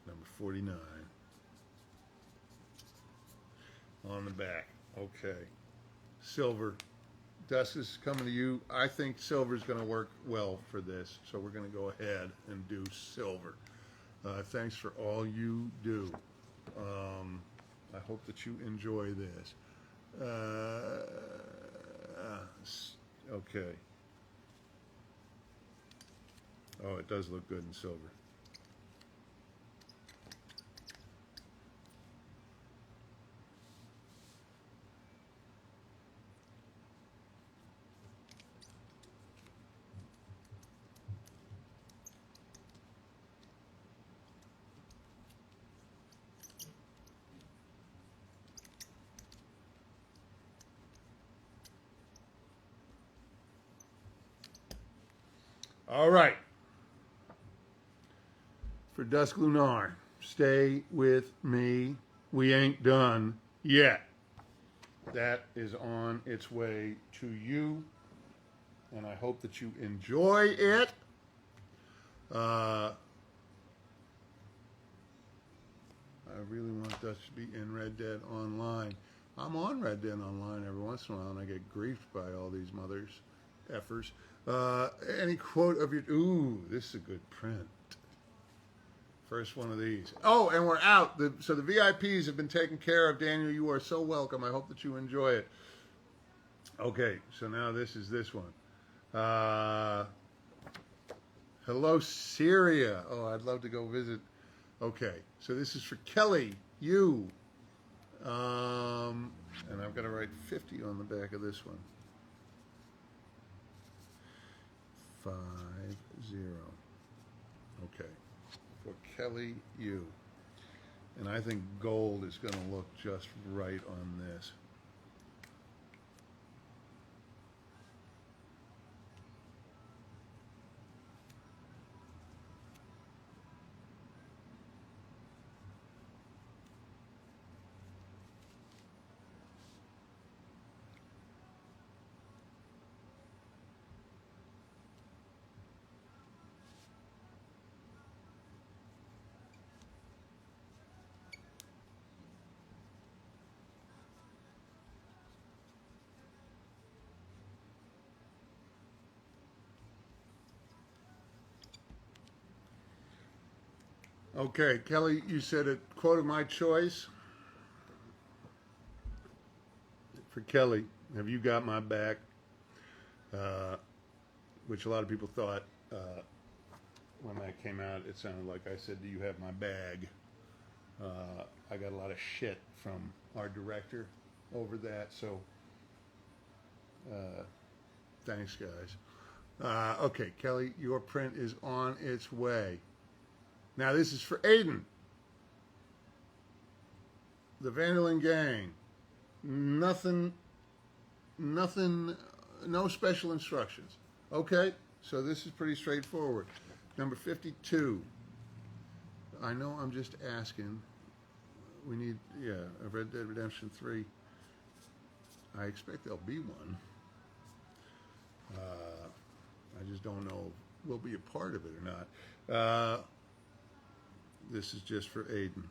Number 49. On the back. Okay. Silver. Dusk is coming to you. I think silver is going to work well for this, so we're going to go ahead and do silver. Thanks for all you do. I hope that you enjoy this. Okay. Oh, it does look good in silver. All right. For Dusk Lunar, stay with me. We ain't done yet. That is on its way to you, and I hope that you enjoy it. I really want Dusk to be in Red Dead Online. I'm on Red Dead Online every once in a while, and I get griefed by all these mothers effers. Any quote of your... Ooh, this is a good print. First one of these. Oh, and we're out. So the VIPs have been taken care of. Daniel, you are so welcome. I hope that you enjoy it. Okay, so now this is this one. Hello, Syria. Oh, I'd love to go visit. Okay, so this is for Kelly, you. And I've got to write 50 on the back of this one. 50. Okay, for Kelly, you. And I think gold is going to look just right on this. Okay, Kelly, you said a quote of my choice. For Kelly, have you got my back? Which a lot of people thought when that came out, it sounded like I said, do you have my bag? I got a lot of shit from our director over that, so thanks, guys. Okay, Kelly, your print is on its way. Now this is for Aiden. The Vanderlyn Gang. Nothing, no special instructions. Okay, so this is pretty straightforward. Number 52. I know I'm just asking. We need, a Red Dead Redemption 3. I expect there'll be one. I just don't know if we'll be a part of it or not. This is just for Aiden.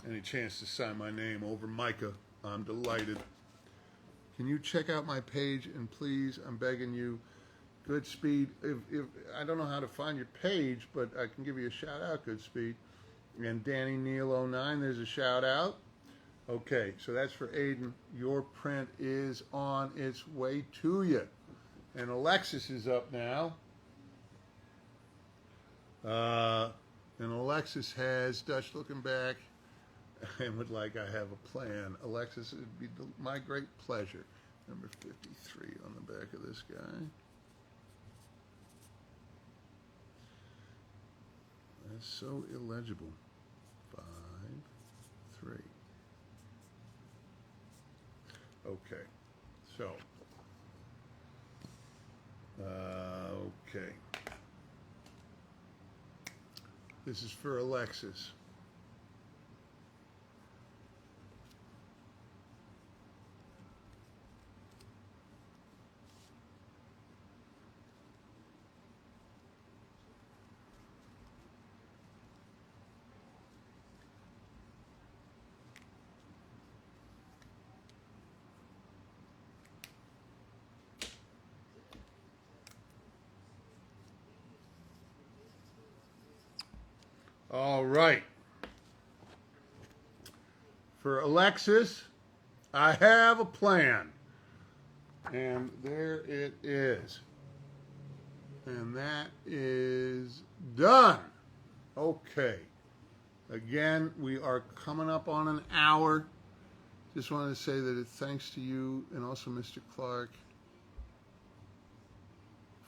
Any chance to sign my name over Micah? I'm delighted. Can you check out my page and please, I'm begging you, Goodspeed. If I don't know how to find your page, but I can give you a shout out, Goodspeed. And Danny Neal 09, there's a shout out. Okay, so that's for Aiden. Your print is on its way to you. And Alexis is up now. And Alexis has Dutch looking back and would like I have a plan. Alexis, it would be my great pleasure. Number 53 on the back of this guy. That's so illegible. 5, 3. Okay, so, okay. This is for Alexis. All right. For Alexis, I have a plan. And there it is. And that is done. Okay. Again, we are coming up on an hour. Just wanted to say that it's thanks to you and also Mr. Clark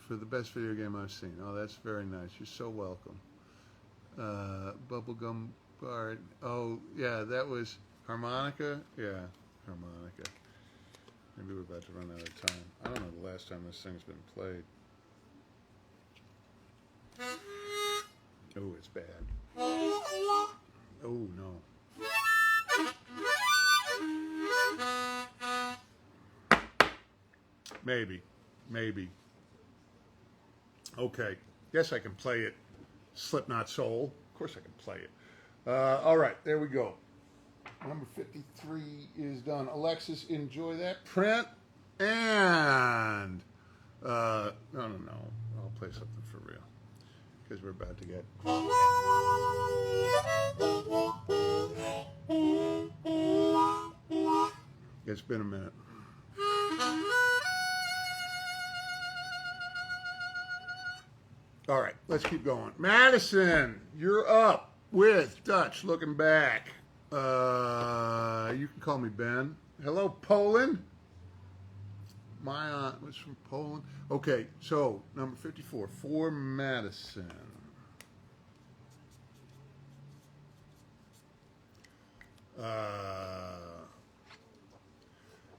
for the best video game I've seen. Oh, that's very nice. You're so welcome. Bubblegum Bard. Oh, yeah, that was harmonica. Yeah, harmonica. Maybe we're about to run out of time. I don't know the last time this thing's been played. Oh, it's bad. Oh, no. Maybe. Okay. Yes, I can play it. Slipknot Soul. Of course I can play it. All right, there we go. Number 53 is done. Alexis, enjoy that print. And, no. I'll play something for real. Because we're about to get... It's been a minute. All right, let's keep going. Madison, you're up with Dutch looking back. You can call me Ben. Hello, Poland. My aunt was from Poland. Okay, so number 54 for Madison.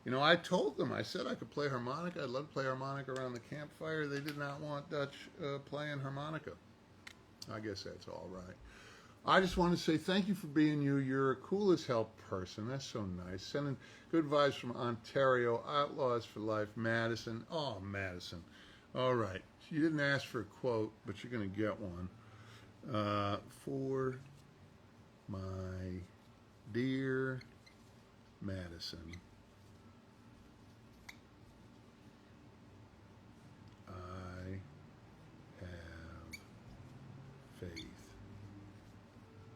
You know, I told them, I said I could play harmonica. I'd love to play harmonica around the campfire. They did not want Dutch playing harmonica. I guess that's all right. I just want to say thank you for being you. You're a cool as hell person. That's so nice. Sending good vibes from Ontario. Outlaws for Life, Madison. Oh, Madison. All right. You didn't ask for a quote, but you're going to get one. For my dear Madison, I have faith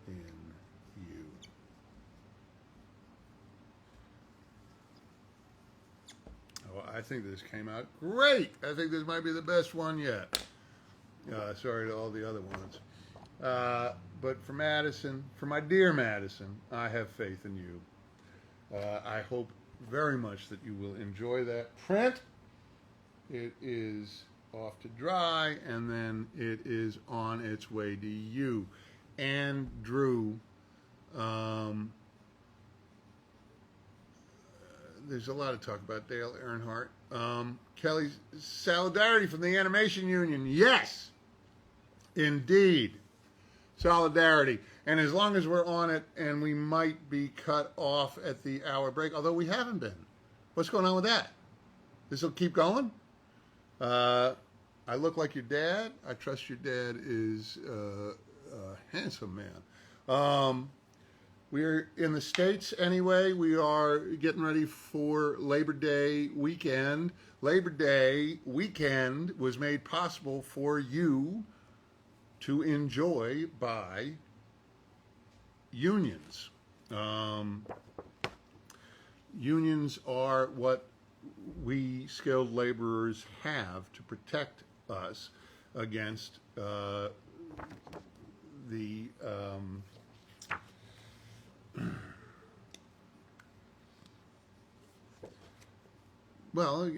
in you. Oh, I think this came out great. I think this might be the best one yet. Sorry to all the other ones. But for Madison, for my dear Madison, I have faith in you. I hope very much that you will enjoy that print. It is off to dry, and then it is on its way to you. And Drew, there's a lot to talk about. Dale Earnhardt. Kelly's solidarity from the Animation Union. Yes, indeed. Solidarity. And as long as we're on it, and we might be cut off at the hour break, although we haven't been. What's going on with that? This will keep going? I look like your dad. I trust your dad is a handsome man. We're in the States anyway. We are getting ready for Labor Day weekend. Labor Day weekend was made possible for you to enjoy by unions. Unions are what we skilled laborers have to protect us against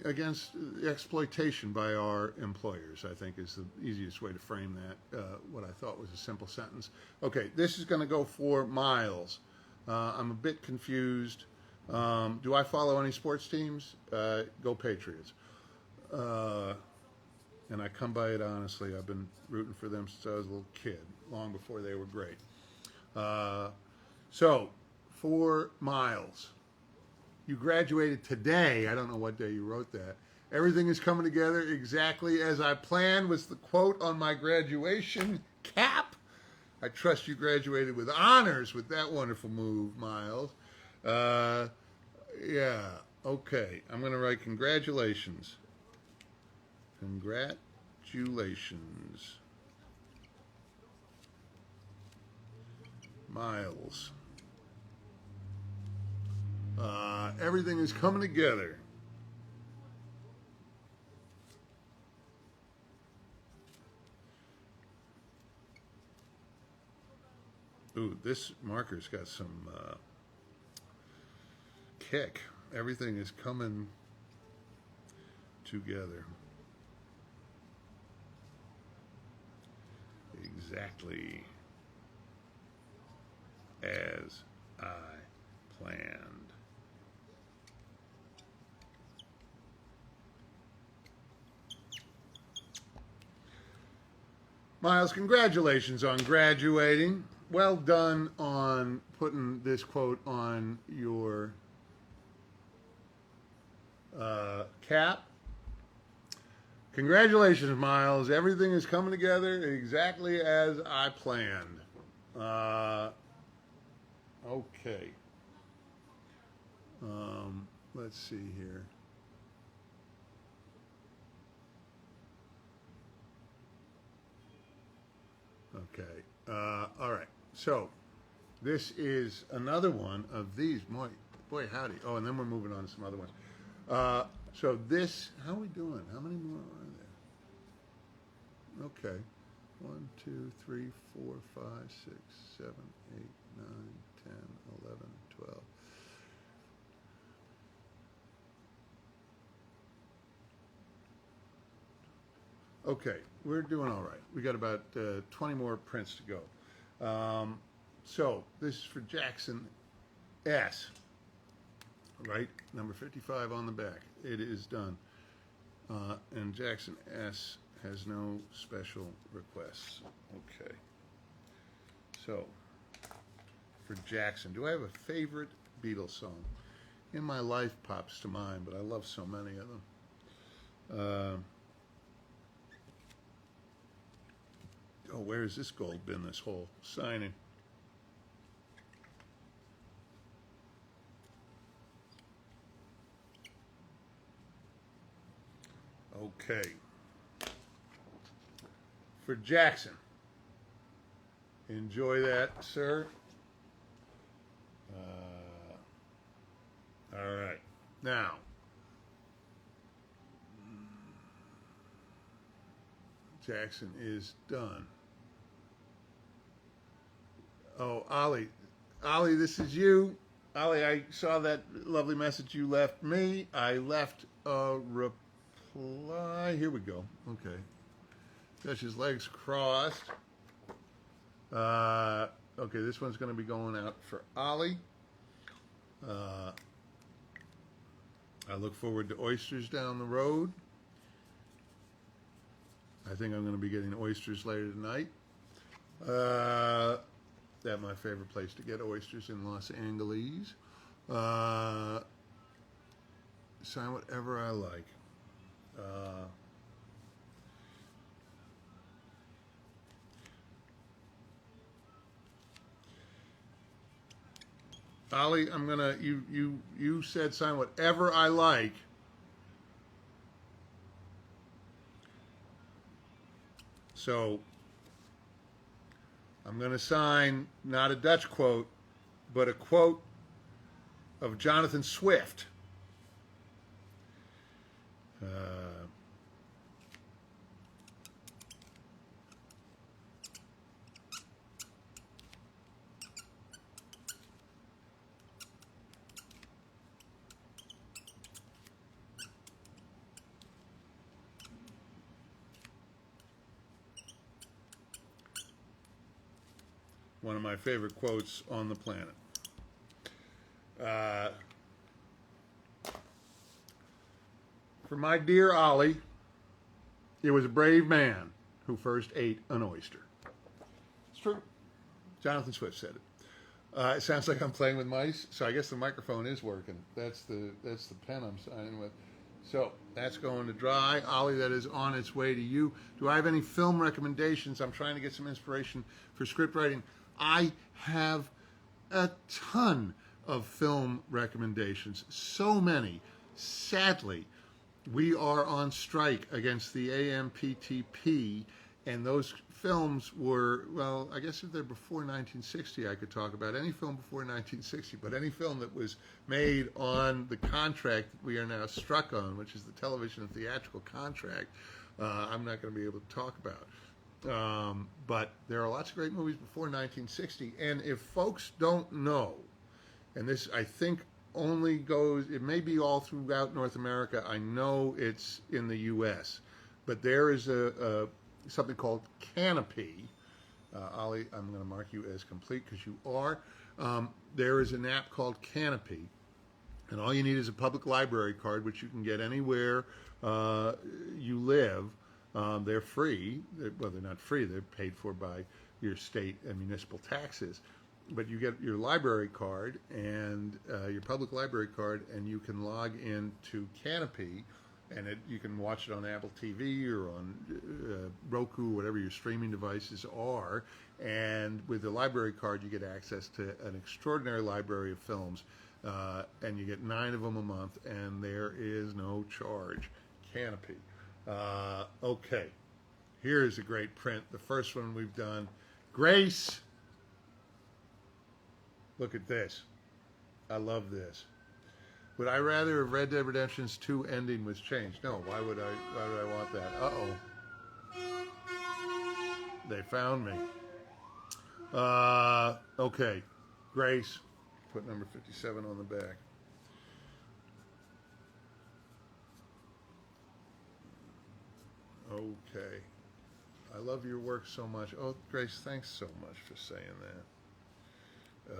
against exploitation by our employers, I think is the easiest way to frame that, what I thought was a simple sentence. Okay, this is going to go for Miles. I'm a bit confused. Do I follow any sports teams? Go Patriots. And I come by it honestly. I've been rooting for them since I was a little kid, long before they were great. So, for Miles, you graduated today. I don't know what day you wrote that. Everything is coming together exactly as I planned was the quote on my graduation cap. I trust you graduated with honors with that wonderful move, Miles. Yeah, okay. I'm going to write congratulations. Congratulations, Miles. Everything is coming together. Ooh, this marker's got some kick. Everything is coming together. Exactly as I planned. Miles, congratulations on graduating. Well done on putting this quote on your cap. Congratulations, Miles. Everything is coming together exactly as I planned. Okay. Let's see here. Okay. All right. So this is another one of these. Boy, howdy. Oh, and then we're moving on to some other ones. So this, how are we doing? How many more are there? Okay. 1, 2, 3, 4, 5, 6, 7, 8, 9, 10, 11, 12. Okay, we're doing all right. We got about 20 more prints to go. So this is for Jackson S. Right, number 55 on the back. It is done. And Jackson S has no special requests. Okay. So, for Jackson, do I have a favorite Beatles song? In My Life pops to mind, but I love so many of them. Oh, where has this gold been this whole signing? Okay. For Jackson. Enjoy that, sir. All right. Now, Jackson is done. Oh, Ollie. Ollie, this is you. Ollie, I saw that lovely message you left me. I left a reply. Here we go. Okay. Got his legs crossed. Okay, this one's going to be going out for Ollie. I look forward to oysters down the road. I think I'm going to be getting oysters later tonight. That's my favorite place to get oysters in Los Angeles. Sign whatever I like. Ollie, I'm gonna you said sign whatever I like. So I'm gonna sign not a Dutch quote, but a quote of Jonathan Swift. One of my favorite quotes on the planet. For my dear Ollie, it was a brave man who first ate an oyster. It's true. Jonathan Swift said it. It sounds like I'm playing with mice, so I guess the microphone is working. That's the pen I'm signing with. So that's going to dry. Ollie, that is on its way to you. Do I have any film recommendations? I'm trying to get some inspiration for script writing. I have a ton of film recommendations. So many. Sadly, we are on strike against the AMPTP, and those films were, well, I guess if they're before 1960, I could talk about any film before 1960, but any film that was made on the contract that we are now struck on, which is the television and theatrical contract, I'm not going to be able to talk about. But there are lots of great movies before 1960, and if folks don't know, and this, I think, only goes, it may be all throughout North America, I know it's in the U.S., but there is something called Canopy. Ollie, I'm going to mark you as complete because you are. There is an app called Canopy, and all you need is a public library card, which you can get anywhere you live. They're free. Well, they're not free. They're paid for by your state and municipal taxes. But you get your library card and your public library card, and you can log into Canopy, and you can watch it on Apple TV or on Roku, whatever your streaming devices are. And with the library card, you get access to an extraordinary library of films and you get 9 of them a month, and there is no charge. Canopy. Okay, here's a great print. The first one we've done. Grace, look at this. I love this. Would I rather have Red Dead Redemption's 2 ending was changed? No. Why would I want that? Uh-oh. They found me. Okay. Grace, put number 57 on the back. Okay. I love your work so much. Oh, Grace, thanks so much for saying that.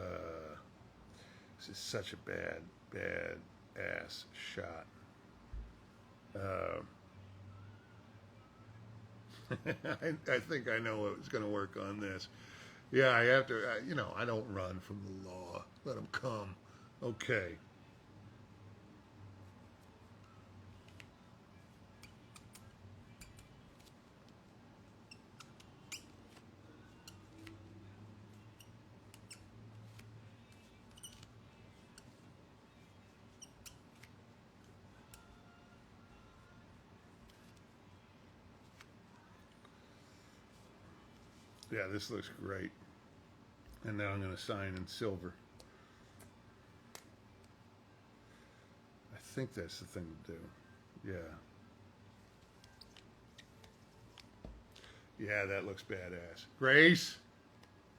This is such a bad ass shot. I think I know what's going to work on this. Yeah, I have to, I don't run from the law. Let them come. Okay. Yeah, this looks great. And now I'm going to sign in silver. I think that's the thing to do. Yeah. Yeah, that looks badass. Grace,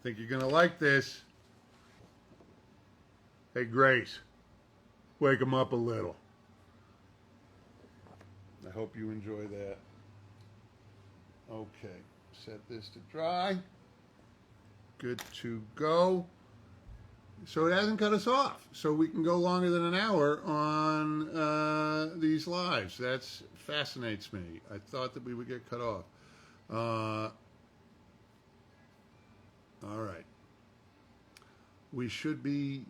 think you're going to like this. Hey, Grace, wake them up a little. I hope you enjoy that. Okay. Set this to dry. Good to go. So it hasn't cut us off. So we can go longer than an hour on these lives. That fascinates me. I thought that we would get cut off. All right. We should be,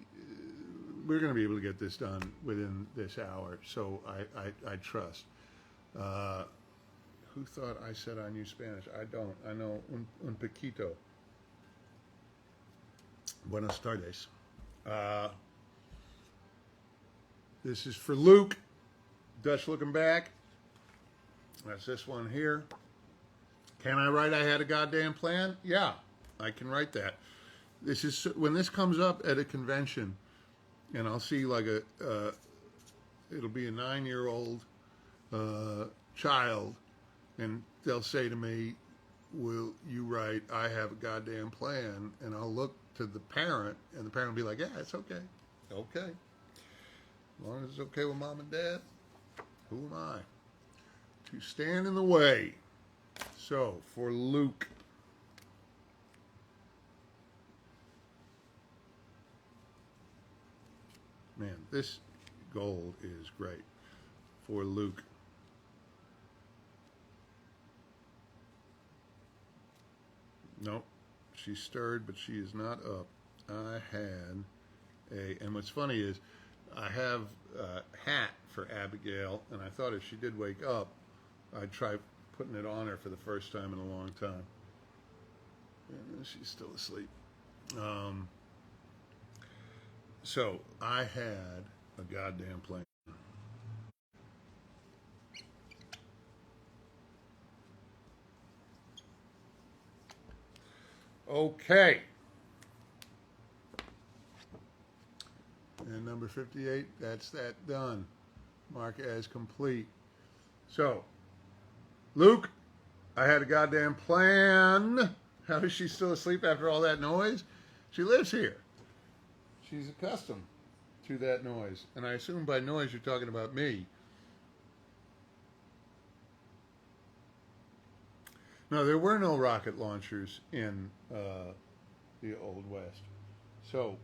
we're going to be able to get this done within this hour. So I trust. Who thought I said I knew Spanish? I don't. I know un poquito. Buenas tardes. This is for Luke. Dutch looking back. That's this one here. Can I write I had a goddamn plan? Yeah, I can write that. This is when this comes up at a convention, and I'll see like it'll be a 9-year-old child. And they'll say to me, will you write, I have a goddamn plan? And I'll look to the parent, and the parent will be like, yeah, it's okay. Okay. As long as it's okay with mom and dad, who am I to stand in the way? So, for Luke. Man, this gold is great. For Luke. Nope, she's stirred, but she is not up. I had and what's funny is I have a hat for Abigail, and I thought if she did wake up, I'd try putting it on her for the first time in a long time. And she's still asleep. So I had a goddamn plan. Okay. And number 58, that's that done. Mark as complete. So, Luke, I had a goddamn plan. How is she still asleep after all that noise? She lives here. She's accustomed to that noise. And I assume by noise you're talking about me. No, there were no rocket launchers in the Old West. So,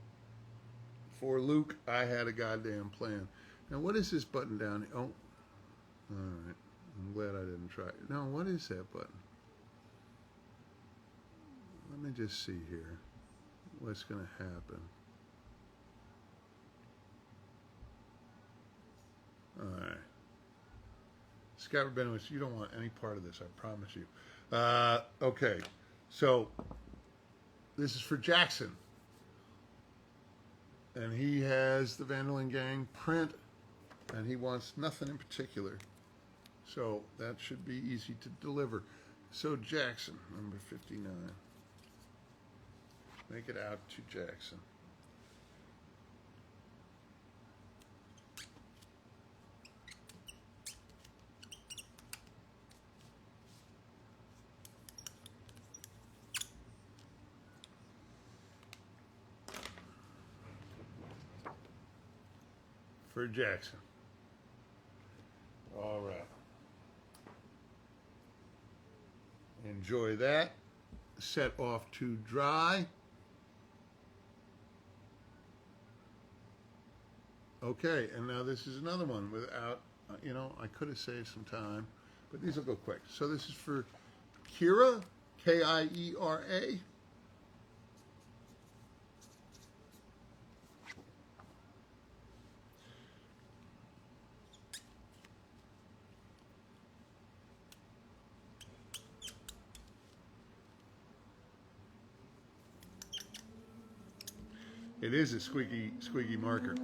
for Luke, I had a goddamn plan. Now, what is this button down here? Oh, all right. I'm glad I didn't try it. No, what is that button? Let me just see here. What's going to happen? All right. Scott Rabinowitz, you don't want any part of this, I promise you. Okay, so this is for Jackson. And he has the Vanderlyn Gang print, and he wants nothing in particular. So that should be easy to deliver. So Jackson, number 59. Make it out to Jackson. For Jackson. All right. Enjoy that. Set off to dry. Okay, and now this is another one without, I could have saved some time, but these will go quick. So this is for Kira, Kiera. It is a squeaky marker.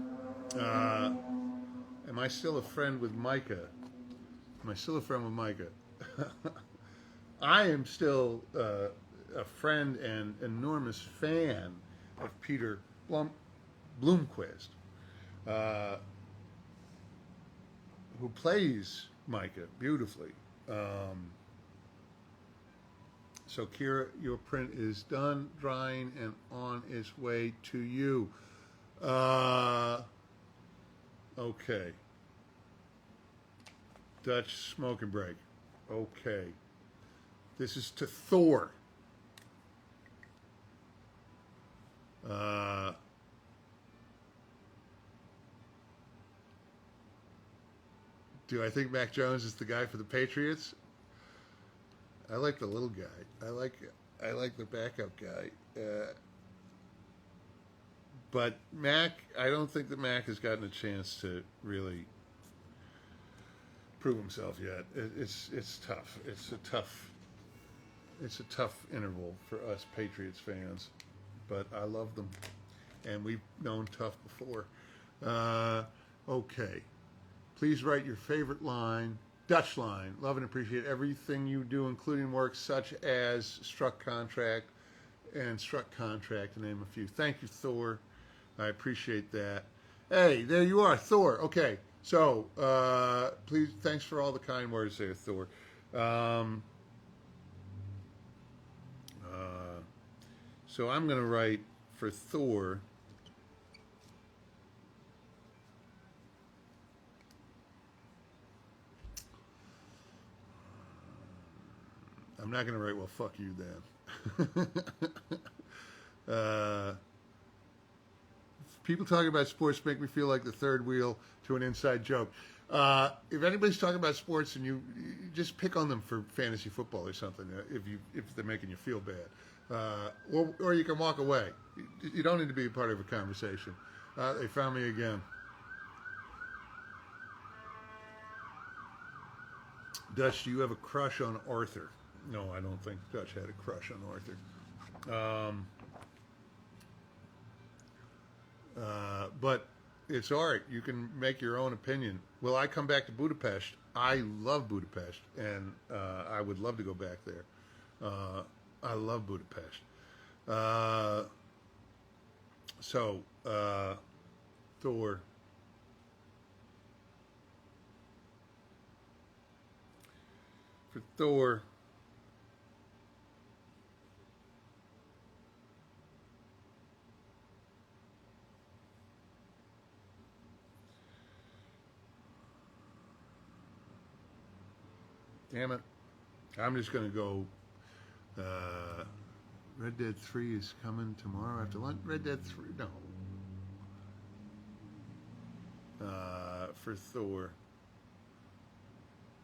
Am I still a friend with Micah? Am I still a friend with Micah? I am still a friend and enormous fan of Peter Bloomquist, who plays Micah beautifully. So Kira, your print is done, drying, and on its way to you. Okay. Dutch smoke and break. Okay. This is to Thor. Do I think Mac Jones is the guy for the Patriots? I like the little guy. I like the backup guy. But Mac, I don't think that Mac has gotten a chance to really prove himself yet. It's tough. It's a tough interval for us Patriots fans. But I love them, and we've known tough before. Okay, please write your favorite line. Dutch line. Love and appreciate everything you do, including work such as Struck Contract and Struck Contract, to name a few. Thank you, Thor. I appreciate that. Hey, there you are, Thor. Okay, so please, thanks for all the kind words there, Thor. So I'm going to write for Thor. I'm not going to write, well, fuck you then. People talking about sports make me feel like the third wheel to an inside joke. If anybody's talking about sports and you just pick on them for fantasy football or something, if they're making you feel bad, or you can walk away. You don't need to be a part of a conversation. They found me again. Dutch, do you have a crush on Arthur? No, I don't think Dutch had a crush on Arthur. But it's art. You can make your own opinion. Will I come back to Budapest? I love Budapest, and I would love to go back there. I love Budapest. So, Thor. For Thor. Damn it. I'm just going to go. Red Dead 3 is coming tomorrow after lunch. Red Dead 3, no. For Thor,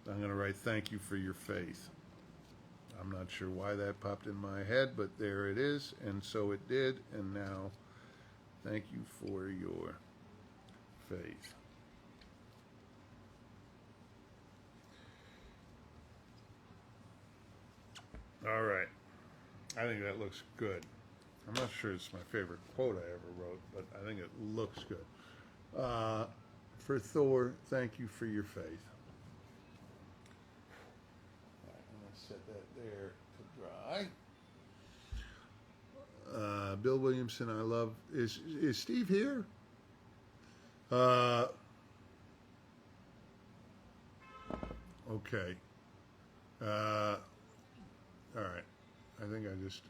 I'm going to write thank you for your faith. I'm not sure why that popped in my head, but there it is, and so it did, and now thank you for your faith. All right. I think that looks good. I'm not sure it's my favorite quote I ever wrote, but I think it looks good. For Thor, thank you for your faith. All right, I'm going to set that there to dry. Bill Williamson, I love. Is Steve here? Okay. All right. I think I just.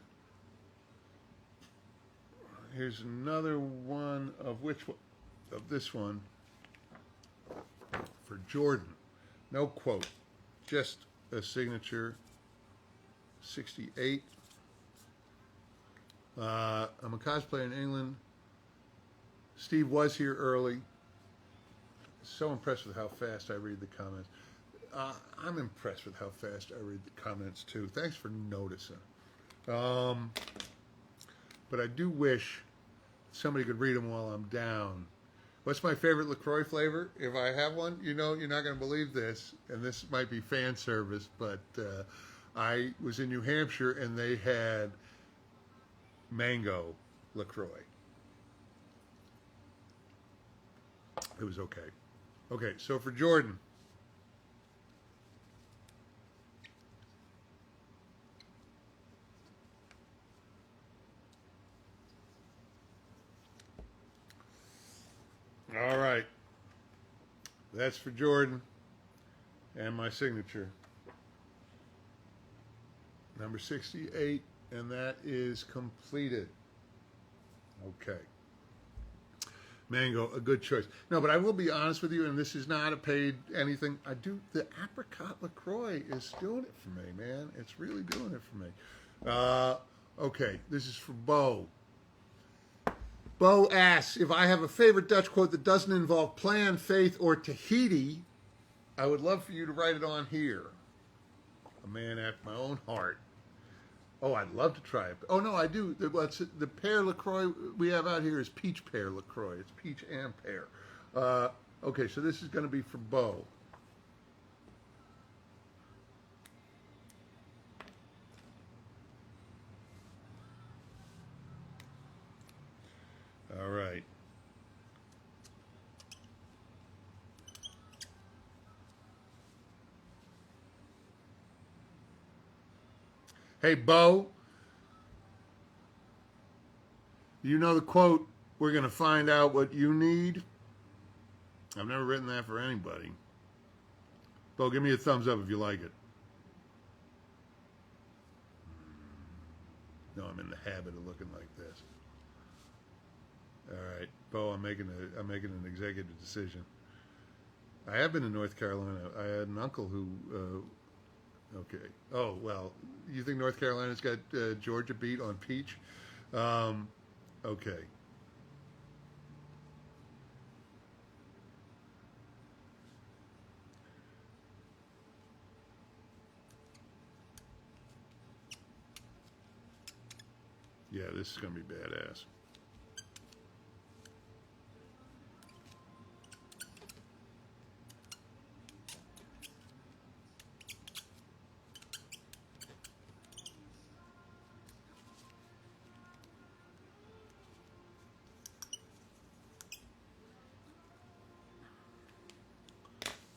Here's another one of which one? Of this one. For Jordan. No quote. Just a signature. 68. I'm a cosplayer in England. Steve was here early. So impressed with how fast I read the comments. I'm impressed with how fast I read the comments too. Thanks for noticing. But I do wish somebody could read them while I'm down. What's my favorite LaCroix flavor? If I have one, you know, you're not going to believe this, and this might be fan service, but I was in New Hampshire and they had mango LaCroix. It was okay. Okay, so for Jordan. All right. That's for Jordan and my signature. Number 68, and that is completed. Okay. Mango, a good choice. No, but I will be honest with you, and this is not a paid anything. I do, the apricot LaCroix is doing it for me, man. It's really doing it for me. Okay, this is for Bo. Bo asks, if I have a favorite Dutch quote that doesn't involve plan, faith, or Tahiti, I would love for you to write it on here. A man after my own heart. Oh, I'd love to try it. Oh, no, I do. The pear LaCroix we have out here is peach pear LaCroix. It's peach and pear. Okay, so this is going to be for Bo. All right. Hey, Bo, you know the quote, we're going to find out what you need? I've never written that for anybody. Bo, give me a thumbs up if you like it. No, I'm in the habit of looking like this. All right, Bo, I'm making an executive decision. I have been in North Carolina. I had an uncle who, okay. Oh, well, you think North Carolina's got Georgia beat on peach? Okay. Yeah, this is going to be badass.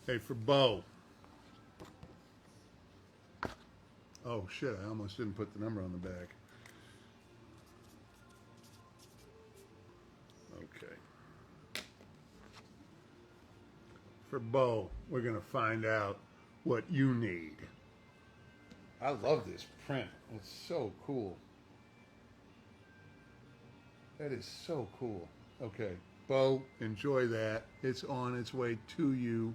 Hey, for Bo. Oh, shit, I almost didn't put the number on the back. Okay. For Bo, we're going to find out what you need. I love this print. It's so cool. That is so cool. Okay, Bo, enjoy that. It's on its way to you.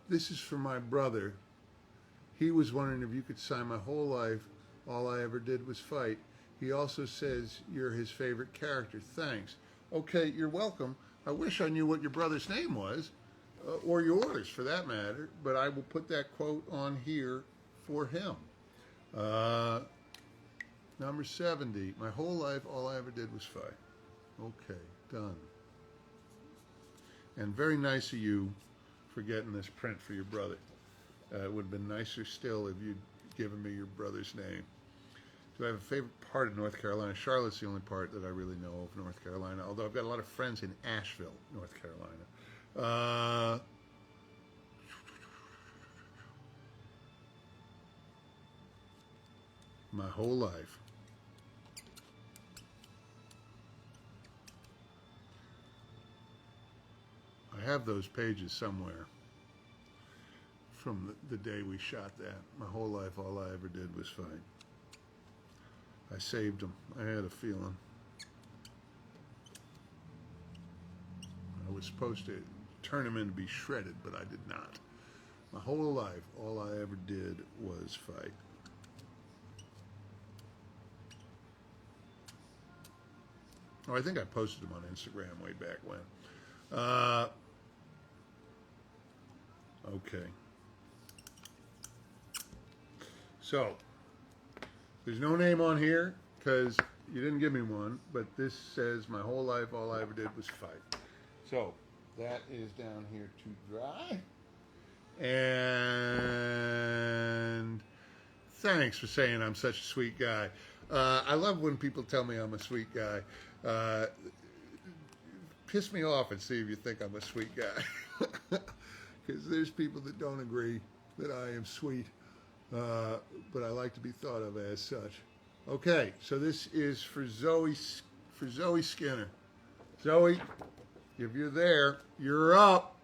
This is for my brother. He was wondering if you could sign my whole life. All I ever did was fight. He also says you're his favorite character. Thanks. Okay, you're welcome. I wish I knew what your brother's name was, or yours for that matter, but I will put that quote on here for him. Number 70. My whole life, all I ever did was fight. Okay, done. And very nice of you for getting this print for your brother. It would have been nicer still if you'd given me your brother's name. Do I have a favorite part of North Carolina? Charlotte's the only part that I really know of North Carolina, although I've got a lot of friends in Asheville, North Carolina. My whole life. I have those pages somewhere from the day we shot that. My whole life, all I ever did was fight. I saved them. I had a feeling. I was supposed to turn them in to be shredded, but I did not. My whole life, all I ever did was fight. Oh, I think I posted them on Instagram way back when. Okay. So, there's no name on here because you didn't give me one, but this says my whole life, all I ever did was fight. So, that is down here to dry. And thanks for saying I'm such a sweet guy. I love when people tell me I'm a sweet guy. Piss me off and see if you think I'm a sweet guy. Because there's people that don't agree that I am sweet. But I like to be thought of as such. Okay, so this is for Zoe Skinner. Zoe, if you're there, you're up.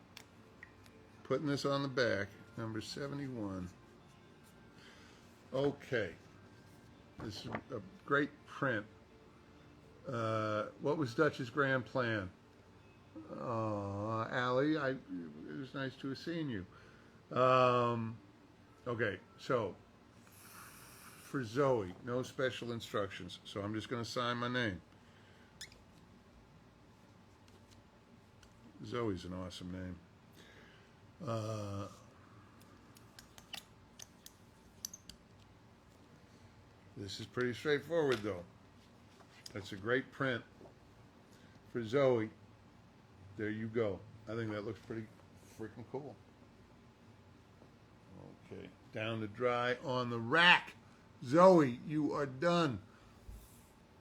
Putting this on the back, number 71. Okay, this is a great print. What was Dutch's grand plan? Allie, it was nice to have seen you. Okay, so for Zoe, no special instructions, so I'm just going to sign my name. Zoe's an awesome name. This is pretty straightforward, though. That's a great print for Zoe. There you go. I think that looks pretty freaking cool. Okay, down to dry on the rack. Zoe, you are done.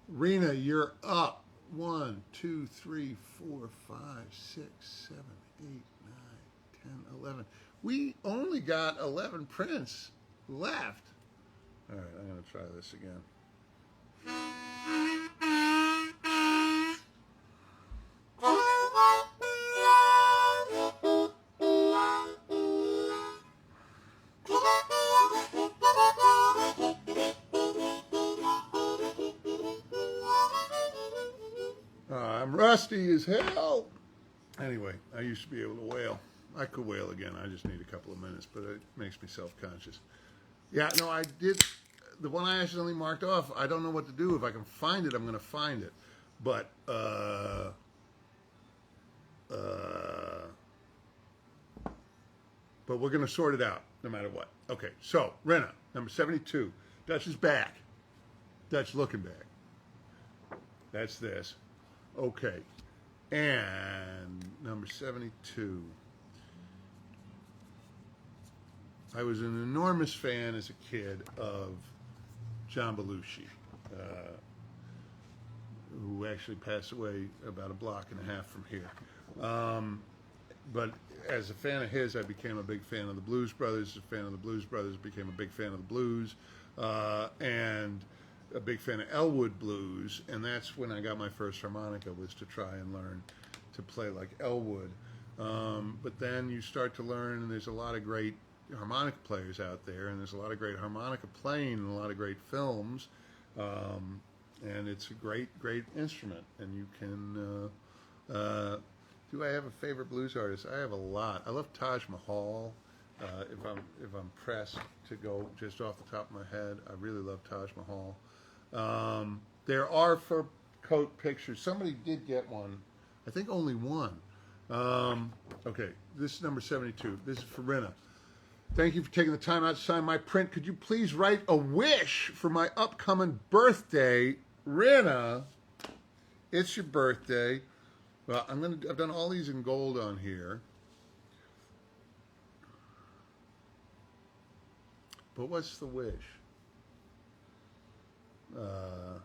Rena, you're up. 1, 2, 3, 4, 5, 6, 7, 8, 9, 10, 11. We only got 11 prints left. All right, I'm going to try this again. I'm rusty as hell. Anyway, I used to be able to wail. I could wail again. I just need a couple of minutes, but it makes me self-conscious. Yeah, no, I did. The one I accidentally marked off, I don't know what to do. If I can find it, I'm going to find it. But, we're going to sort it out no matter what. Okay, so, Rena, number 72. Dutch is back. Dutch looking back. That's this. Okay, and number 72. I was an enormous fan as a kid of John Belushi, who actually passed away about a block and a half from here. But as a fan of his, I became a big fan of the Blues Brothers. As a fan of the Blues Brothers, became a big fan of the blues, and a big fan of Elwood blues. And that's when I got my first harmonica, was to try and learn to play like Elwood. But then you start to learn, and there's a lot of great harmonica players out there, and there's a lot of great harmonica playing and a lot of great films, and it's a great instrument. And you can do I have a favorite blues artist? I have a lot. I love Taj Mahal. If I'm pressed to go just off the top of my head, I really love Taj Mahal. There are fur coat pictures. Somebody did get one. I think only one. Okay, this is number 72. This is for Rena. Thank you for taking the time out to sign my print. Could you please write a wish for my upcoming birthday? Rena, it's your birthday. Well, I've done all these in gold on here. But what's the wish? Uh,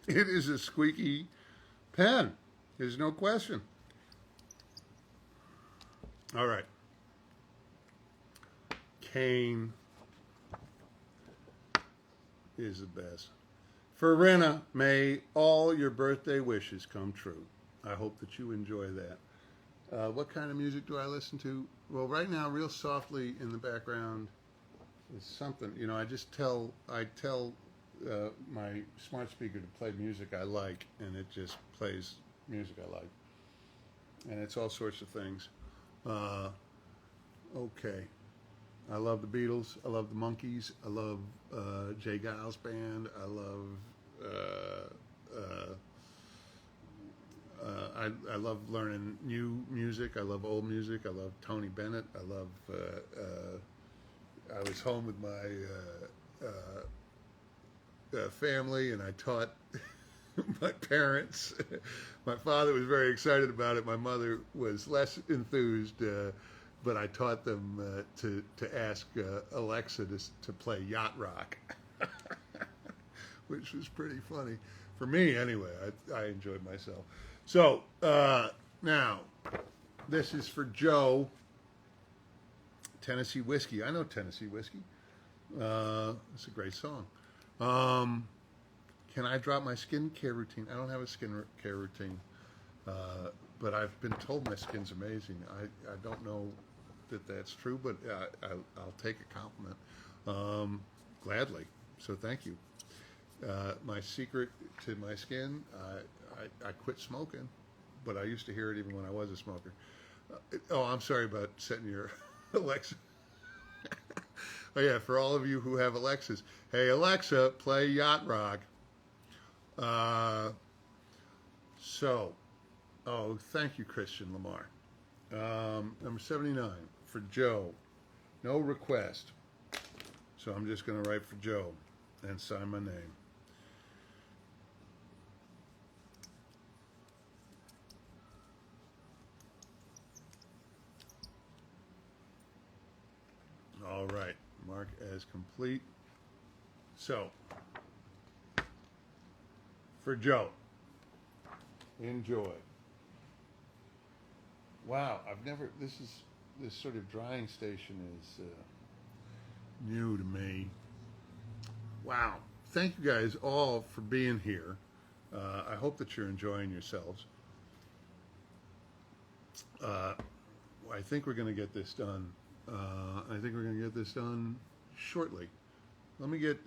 it is a squeaky pen. There's no question. All right. Kane is the best. Farina, may all your birthday wishes come true. I hope that you enjoy that. What kind of music do I listen to? Well, right now, real softly in the background is something. You know, I tell my smart speaker to play music I like, and it just plays music I like. And it's all sorts of things. Okay. I love the Beatles. I love the Monkees. I love Jay Giles Band. I love I love learning new music. I love old music. I love Tony Bennett. I love. I was home with my family, and I taught my parents. My father was very excited about it. My mother was less enthused. But I taught them to ask Alexa to play Yacht Rock, which was pretty funny. For me, anyway, I enjoyed myself. So, now, this is for Joe. Tennessee Whiskey. I know Tennessee Whiskey. It's a great song. Can I drop my skincare routine? I don't have a skincare routine. But I've been told my skin's amazing. I don't know that that's true, but I'll take a compliment gladly. So thank you. My secret to my skin, I quit smoking, but I used to hear it even when I was a smoker. I'm sorry about setting your Alexa. Oh yeah, for all of you who have Alexas, hey Alexa, play Yacht Rock. Thank you, Christian Lamar. Number 79 for Joe. No request. So I'm just going to write for Joe and sign my name. All right. Mark as complete. So, for Joe, enjoy. Wow, this sort of drying station is new to me. Wow. Thank you guys all for being here. I hope that you're enjoying yourselves. I think we're going to get this done. Shortly. Let me get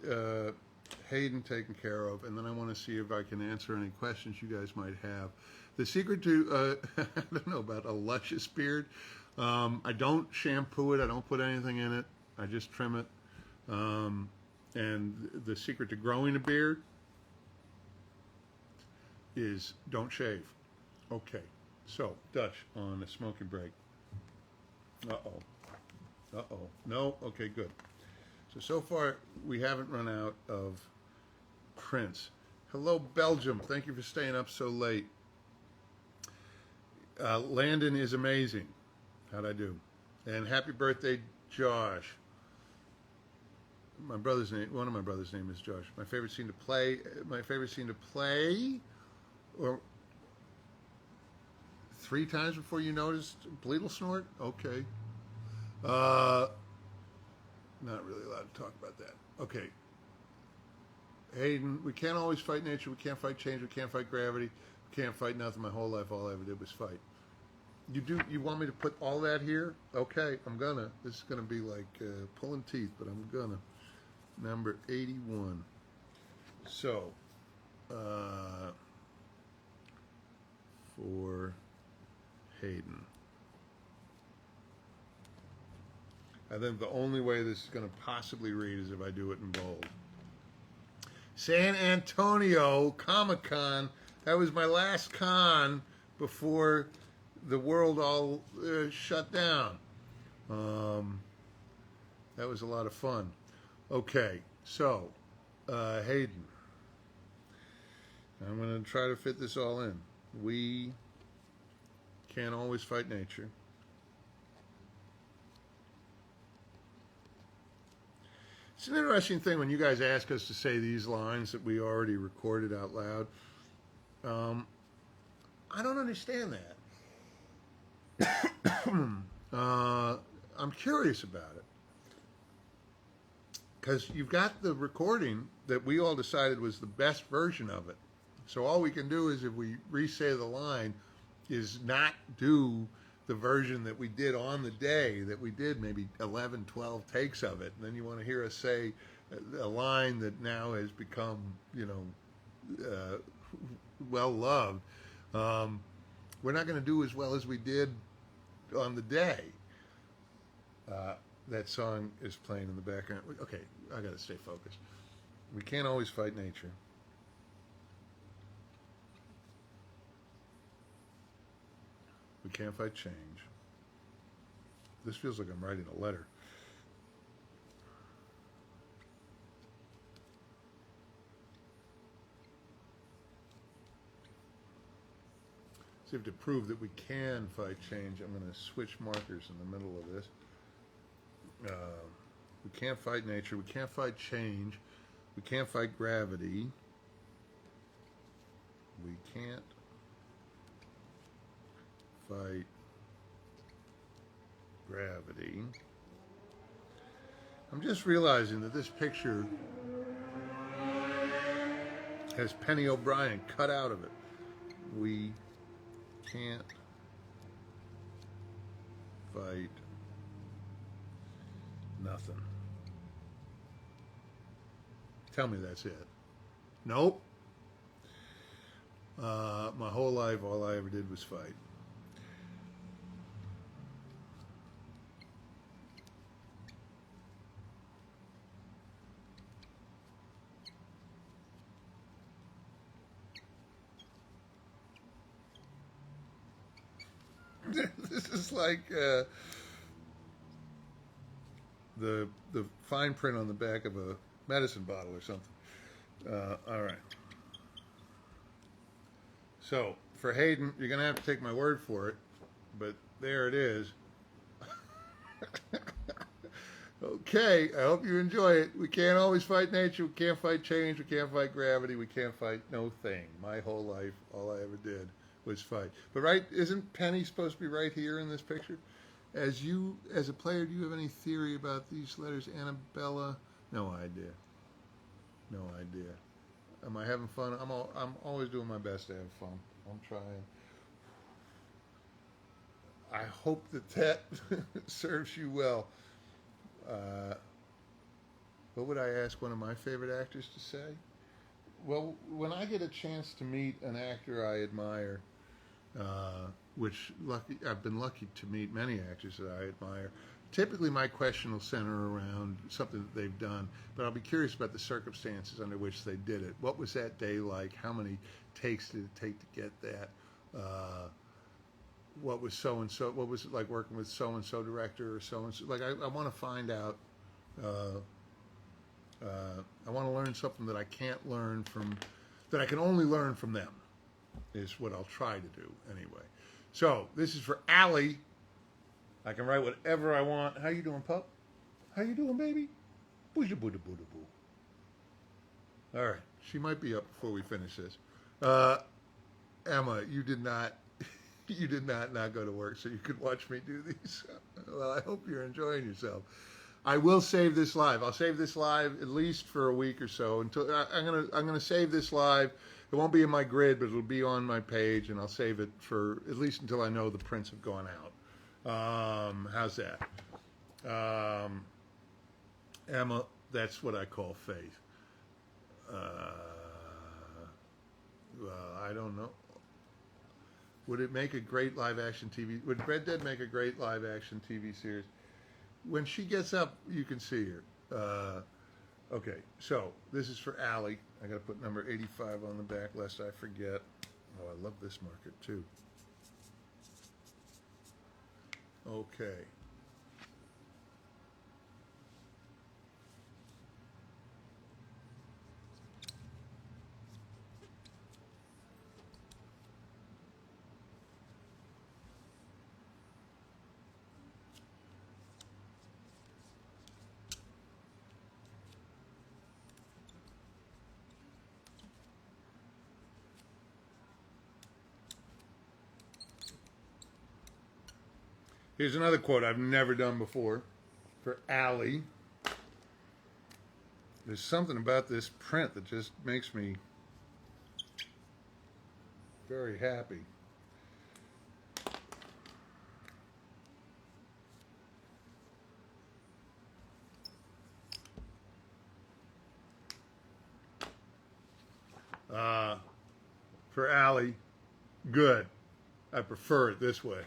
Hayden taken care of, and then I want to see if I can answer any questions you guys might have. The secret to, I don't know about a luscious beard. I don't shampoo it. I don't put anything in it. I just trim it. And the secret to growing a beard is don't shave. Okay. So, Dutch on a smoking break. Uh-oh. No? Okay, good. So far, we haven't run out of prints. Hello, Belgium. Thank you for staying up so late. Landon is amazing. How'd I do? And happy birthday, Josh. One of my brother's name is Josh. My favorite scene to play, or 3 times before you noticed Bleedle Snort? Okay. Not really allowed to talk about that. Okay. Hayden, we can't always fight nature. We can't fight change. We can't fight gravity. We can't fight nothing. My whole life, all I ever did was fight. You want me to put all that here? Okay, I'm gonna. This is gonna be like pulling teeth, but I'm gonna. Number 81. So, for Hayden. I think the only way this is going to possibly read is if I do it in bold. San Antonio Comic-Con. That was my last con before the world all shut down. That was a lot of fun. Okay, so Hayden. I'm going to try to fit this all in. We can't always fight nature. It's an interesting thing when you guys ask us to say these lines that we already recorded out loud. I don't understand that. I'm curious about it. Because you've got the recording that we all decided was the best version of it. So all we can do is, if we re-say the line, is not do the version that we did on the day, that we did maybe 11, 12 takes of it. And then you want to hear us say a line that now has become, well loved. We're not going to do as well as we did on the day. That song is playing in the background. Okay, I got to stay focused. We can't always fight nature. We can't fight change. This feels like I'm writing a letter. So to prove that we can fight change, I'm going to switch markers in the middle of this. We can't fight nature. We can't fight change. We can't fight gravity. We can't fight gravity. I'm just realizing that this picture has Penny O'Brien cut out of it. We can't fight nothing. Tell me that's it. Nope. My whole life, all I ever did was fight. This is like the fine print on the back of a medicine bottle or something. All right. So for Hayden, you're going to have to take my word for it, but there it is. Okay, I hope you enjoy it. We can't always fight nature. We can't fight change. We can't fight gravity. We can't fight no thing. My whole life, all I ever did was fight. But right, isn't Penny supposed to be right here in this picture? As a player, do you have any theory about these letters? Annabella? No idea. No idea. Am I having fun? I'm always doing my best to have fun. I'm trying. I hope that serves you well. What would I ask one of my favorite actors to say? Well, when I get a chance to meet an actor I admire, which I've been lucky to meet many actors that I admire. Typically, my question will center around something that they've done, but I'll be curious about the circumstances under which they did it. What was that day like? How many takes did it take to get that? What was so-and-so? What was it like working with so-and-so director or so-and-so? Like, I want to find out. I want to learn something that I can't learn from, that I can only learn from them, is what I'll try to do anyway. So this is for Allie. I can write whatever I want. How you doing, pup? How you doing, baby? Booja booda booda boo. All right, she might be up before we finish this. Emma, you did not go to work so you could watch me do these. Well, I hope you're enjoying yourself. I will save this live. I'll save this live at least for a week or so. Until I'm gonna save this live. It won't be in my grid, but it'll be on my page, and I'll save it for at least until I know the prints have gone out. How's that? Emma, that's what I call faith. Well, I don't know. Would it make a great live action TV? Would Red Dead make a great live action TV series? when she gets up, you can see her. Okay, so this is for Allie. I got to put number 85 on the back lest I forget. Oh, I love this market too. Okay. Here's another quote I've never done before for Allie. There's something about this print that just makes me very happy. For Allie, good. I prefer it this way.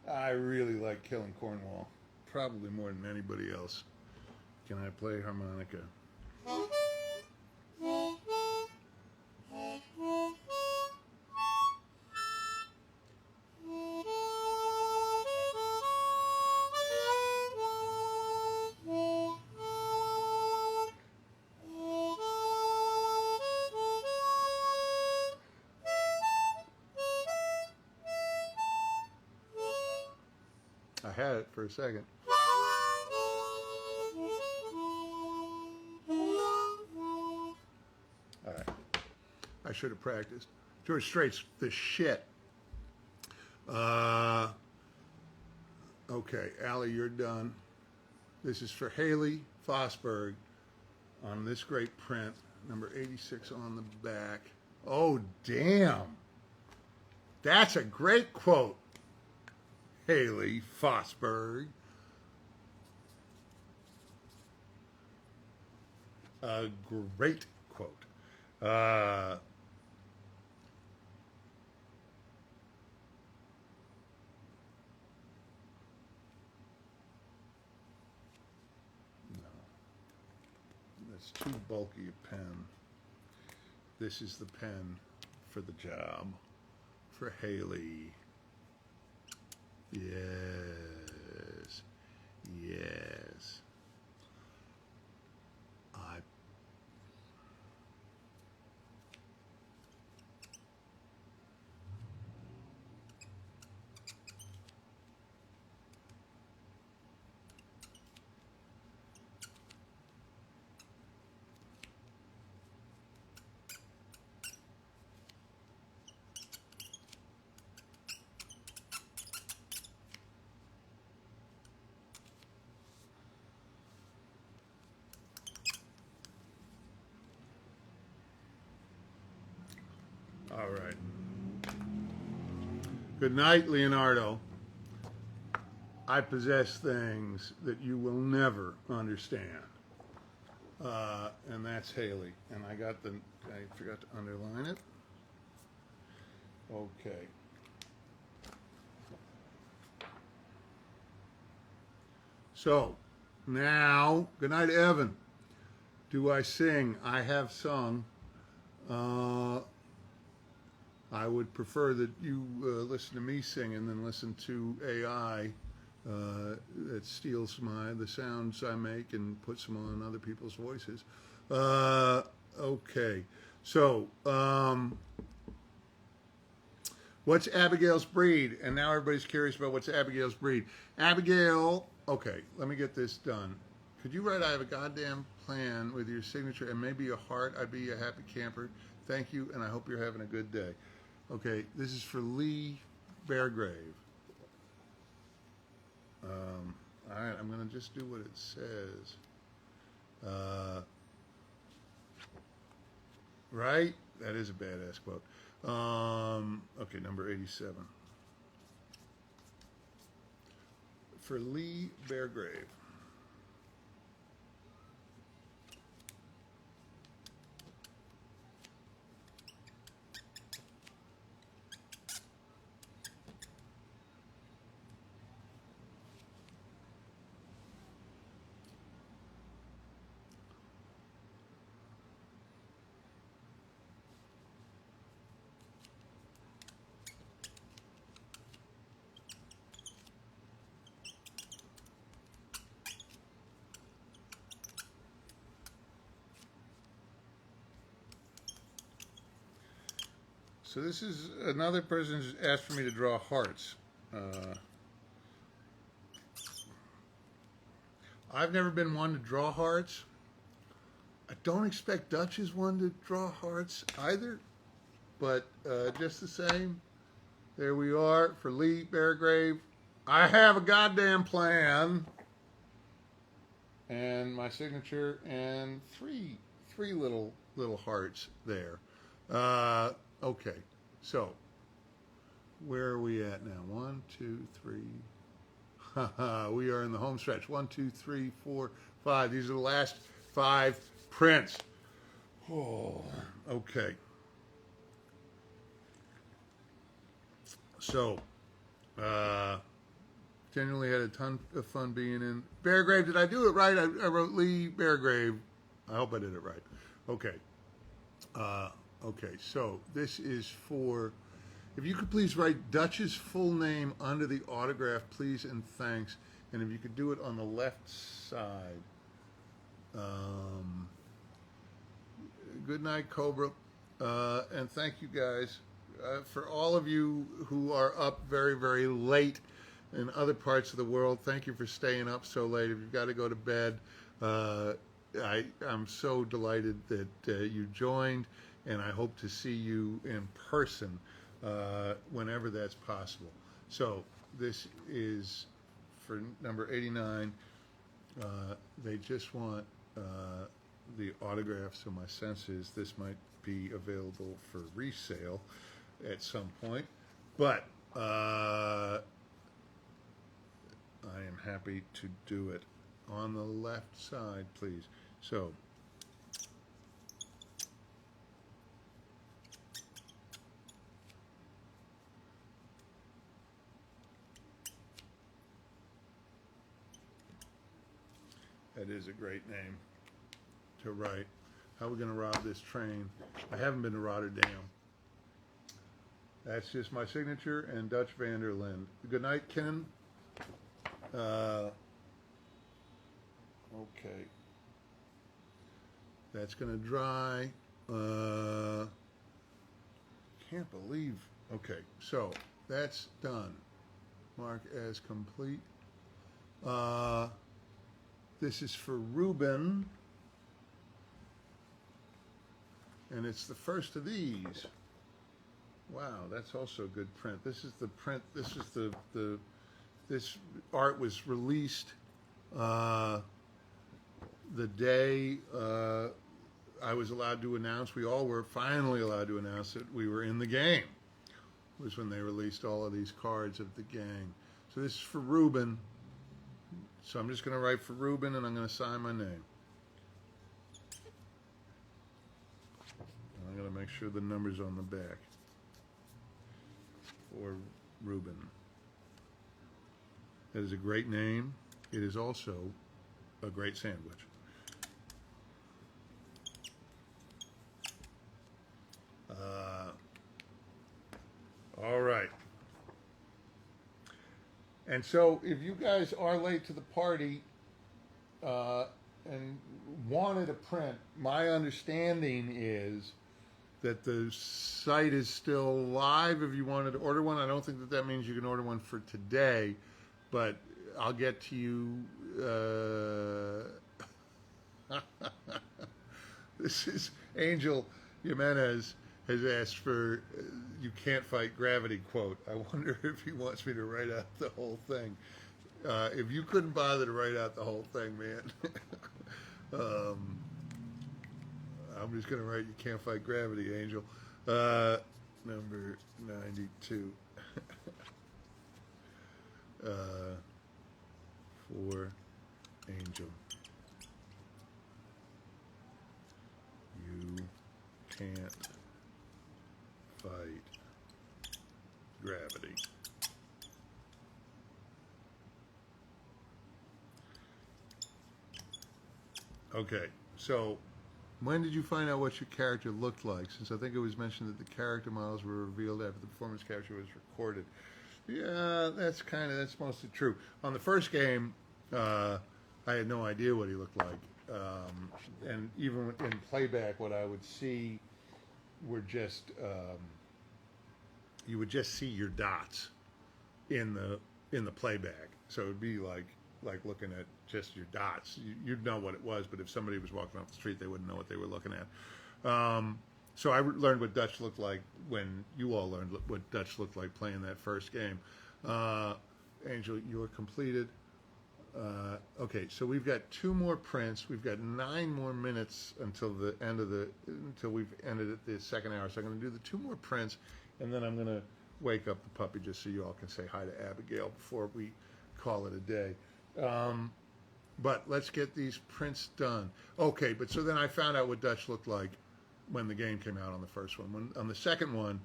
I really like Killing Cornwall, probably more than anybody else. Can I play harmonica? I had it for a second. All right. I should have practiced. George Strait's the shit. Okay, Allie, you're done. This is for Haley Fosberg on this great print, number 86 on the back. Oh, damn. That's a great quote, Haley Fosberg. A great quote. No. That's too bulky a pen. This is the pen for the job. For Haley. Yes. Yes. All right. Good night, Leonardo. I possess things that you will never understand. And that's Haley. And I forgot to underline it. Okay. So, now, good night, Evan. Do I sing? I have sung. I would prefer that you listen to me sing and then listen to AI that steals the sounds I make and puts them on other people's voices. Okay, so what's Abigail's breed? And now everybody's curious about what's Abigail's breed. Abigail, okay, let me get this done. Could you write, I have a goddamn plan with your signature and maybe a heart? I'd be a happy camper. Thank you, and I hope you're having a good day. Okay, this is for Lee Beargrave. All right, I'm going to just do what it says. Right? That is a badass quote. Okay, number 87. For Lee Beargrave. So this is another person who's asked for me to draw hearts. I've never been one to draw hearts. I don't expect Dutch is one to draw hearts either. But just the same, there we are for Lee Beargrave. I have a goddamn plan. And my signature and three little hearts there. Okay, so where are we at now? 1, 2, 3. We are in the home stretch. 1, 2, 3, 4, 5. These are the last 5 prints. Oh, okay. So, genuinely had a ton of fun being in. Beargrave, did I do it right? I wrote Lee Beargrave. I hope I did it right. Okay. Okay, so this is for, if you could please write Dutch's full name under the autograph, please and thanks. And if you could do it on the left side. Good night, Cobra. And thank you guys. For all of you who are up very, very late in other parts of the world, thank you for staying up so late. If you've got to go to bed, I'm so delighted that you joined, and I hope to see you in person whenever that's possible. So this is for number 89. They just want the autograph, so my sense is this might be available for resale at some point, but I am happy to do it. On the left side, please. So that is a great name to write. How are we going to rob this train? I haven't been to Rotterdam. That's just my signature and Dutch van der Linde. Good night, Ken. Okay. That's going to dry. Can't believe. Okay, so that's done. Mark as complete. This is for Ruben. And it's the first of these. Wow, that's also a good print. This is the print. This is this art was released the day I was allowed to announce, we all were finally allowed to announce that we were in the game, was when they released all of these cards of the gang. So this is for Ruben. So I'm just going to write for Ruben, and I'm going to sign my name. And I'm going to make sure the number's on the back. For Ruben. That is a great name. It is also a great sandwich. All right. And so if you guys are late to the party and wanted a print, my understanding is that the site is still live if you wanted to order one. I don't think that that means you can order one for today, but I'll get to you. This is Angel Jimenez has asked for "You Can't Fight Gravity" quote. I wonder if he wants me to write out the whole thing. If you couldn't bother to write out the whole thing, man, I'm just going to write "You Can't Fight Gravity," Angel. Number 92. For Angel. You can't fight gravity. Okay, so when did you find out what your character looked like? Since I think it was mentioned that the character models were revealed after the performance capture was recorded. Yeah, that's mostly true. On the first game, I had no idea what he looked like. And even in playback, what I would see were just you would just see your dots in the playback. So it would be like looking at just your dots. You'd know what it was, but if somebody was walking off the street, they wouldn't know what they were looking at. So I learned what Dutch looked like when you all learned what Dutch looked like playing that first game. Angel, you are completed. Okay, so we've got 2 more prints. We've got 9 more minutes until we've ended it the second hour. So I'm going to do the 2 more prints, and then I'm going to wake up the puppy just so you all can say hi to Abigail before we call it a day. But let's get these prints done. Okay, but so then I found out what Dutch looked like when the game came out on the first one. On the second one,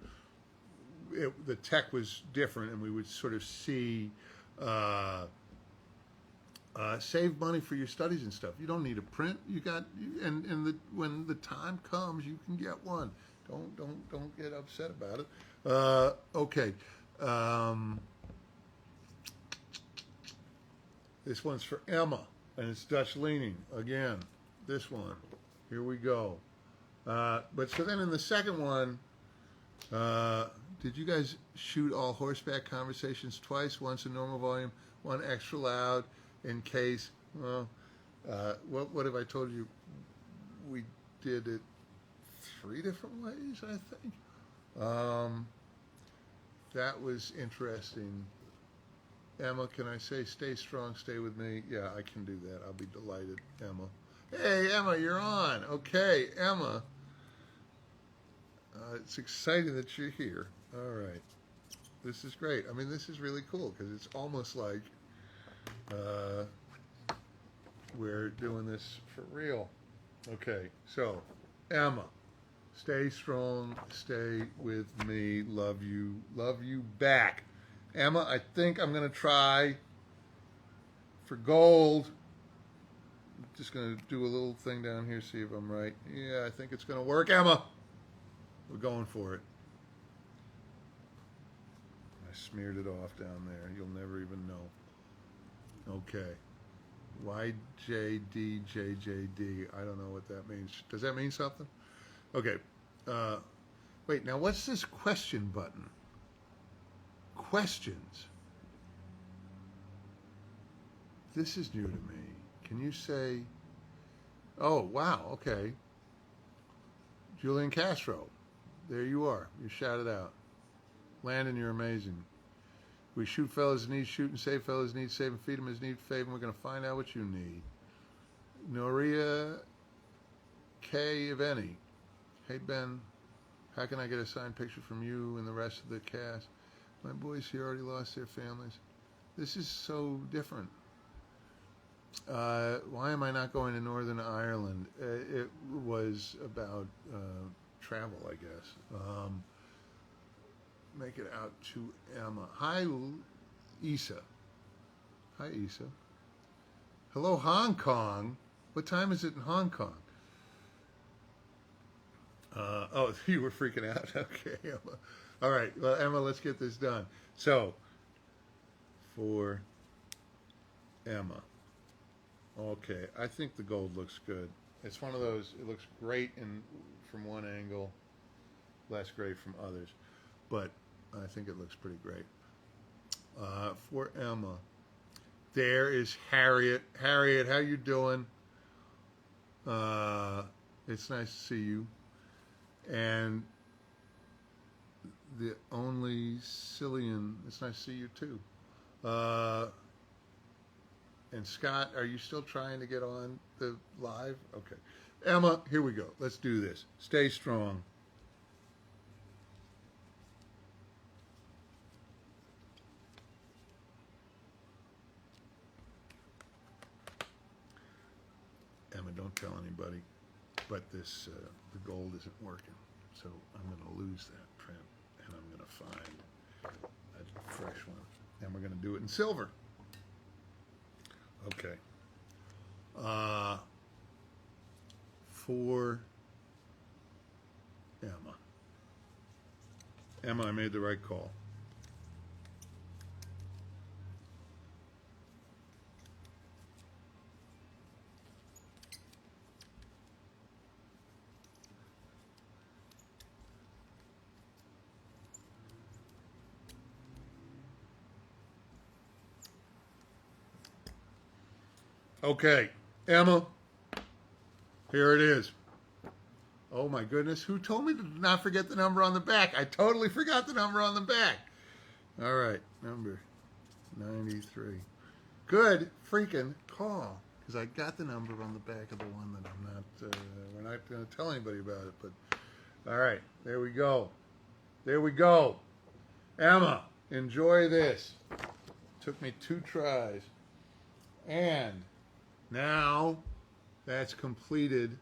the tech was different, and we would sort of see save money for your studies and stuff. You don't need a print. You got when the time comes, you can get one. Don't get upset about it. Okay. This one's for Emma, and it's Dutch leaning again. This one. Here we go. But so then in the second one, did you guys shoot all horseback conversations twice? Once in normal volume, one extra loud in case. Well, what have I told you? We did it 3 different ways, I think. That was interesting. Emma, can I say stay strong, stay with me? Yeah, I can do that. I'll be delighted, Emma. Hey, Emma, you're on. Okay, Emma. It's exciting that you're here. All right. This is great. I mean, this is really cool because it's almost like we're doing this for real. Okay, so Emma, stay strong, stay with me, love you back. Emma, I think I'm going to try for gold. I'm just going to do a little thing down here, see if I'm right. Yeah, I think it's going to work. Emma, we're going for it. I smeared it off down there. You'll never even know. Okay. YJDJJD. I don't know what that means. Does that mean something? Okay. Wait, now what's this question button? Questions. This is new to me. Can you say, oh, wow, okay. Julian Castro. There you are. You shouted out. Landon, you're amazing. We shoot fellas in need, shoot and save fellas in need, save and feed them as need, fave, and we're going to find out what you need. Noria K. if any. Hey, Ben, how can I get a signed picture from you and the rest of the cast? My boys here already lost their families. This is so different. Why am I not going to Northern Ireland? It was about travel, I guess. Make it out to Emma. Hi, Isa. Hi, Isa. Hello, Hong Kong. What time is it in Hong Kong? Oh, you were freaking out. Okay, Emma. All right, well, Emma, let's get this done. So, for Emma. Okay, I think the gold looks good. It's one of those, it looks great from one angle, less great from others. But I think it looks pretty great. For Emma, there is Harriet. Harriet, how you doing? It's nice to see you. And the only Cillian, it's nice to see you too. And Scott, are you still trying to get on the live? Okay. Emma, here we go. Let's do this. Stay strong. Emma, don't tell anybody, but this the gold isn't working, so I'm going to lose that print, and I'm going to find a fresh one, and we're going to do it in silver. Okay. For Emma. Emma, I made the right call. Okay, Emma, here it is. Oh my goodness, who told me to not forget the number on the back? I totally forgot the number on the back. All right, number 93. Good freaking call, because I got the number on the back of the one that I'm not, we're not going to tell anybody about it, but all right, there we go. There we go. Emma, enjoy this. Took me 2 tries. And now that's completed.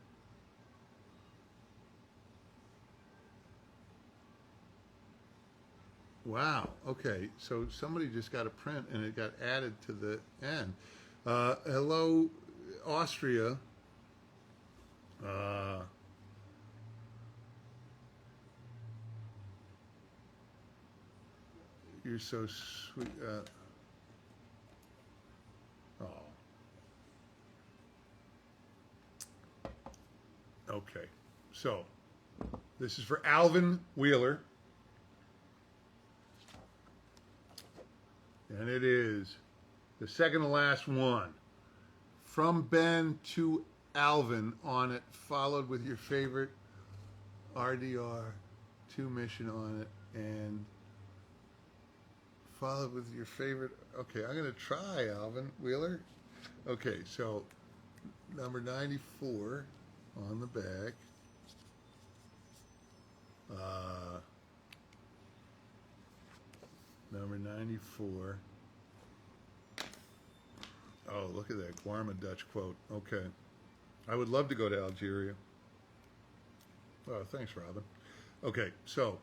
Wow. Okay. So somebody just got a print and it got added to the end. Hello, Austria. You're so sweet. Oh. Okay. So this is for Alvin Wheeler. And it is the second to last one. From Ben to Alvin on it, followed with your favorite RDR2 mission on it, and followed with your favorite. Okay, I'm going to try Alvin Wheeler. Okay, so number 94 on the back. Number 94. Oh, look at that Guarma Dutch quote. Okay. I would love to go to Algeria. Oh, thanks, Robin. Okay, so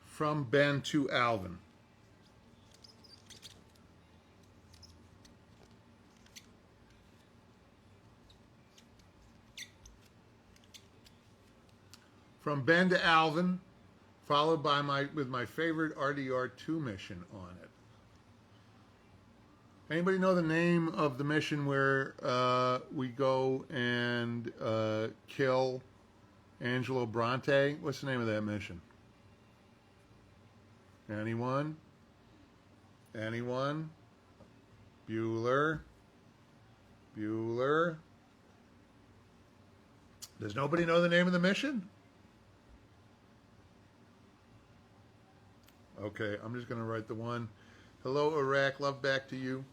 from Ben to Alvin. From Ben to Alvin, followed by my favorite RDR2 mission on it. Anybody know the name of the mission where we go and kill Angelo Bronte? What's the name of that mission? Anyone? Anyone? Bueller? Bueller? Does nobody know the name of the mission? Okay, I'm just going to write the one. Hello, Iraq. Love back to you.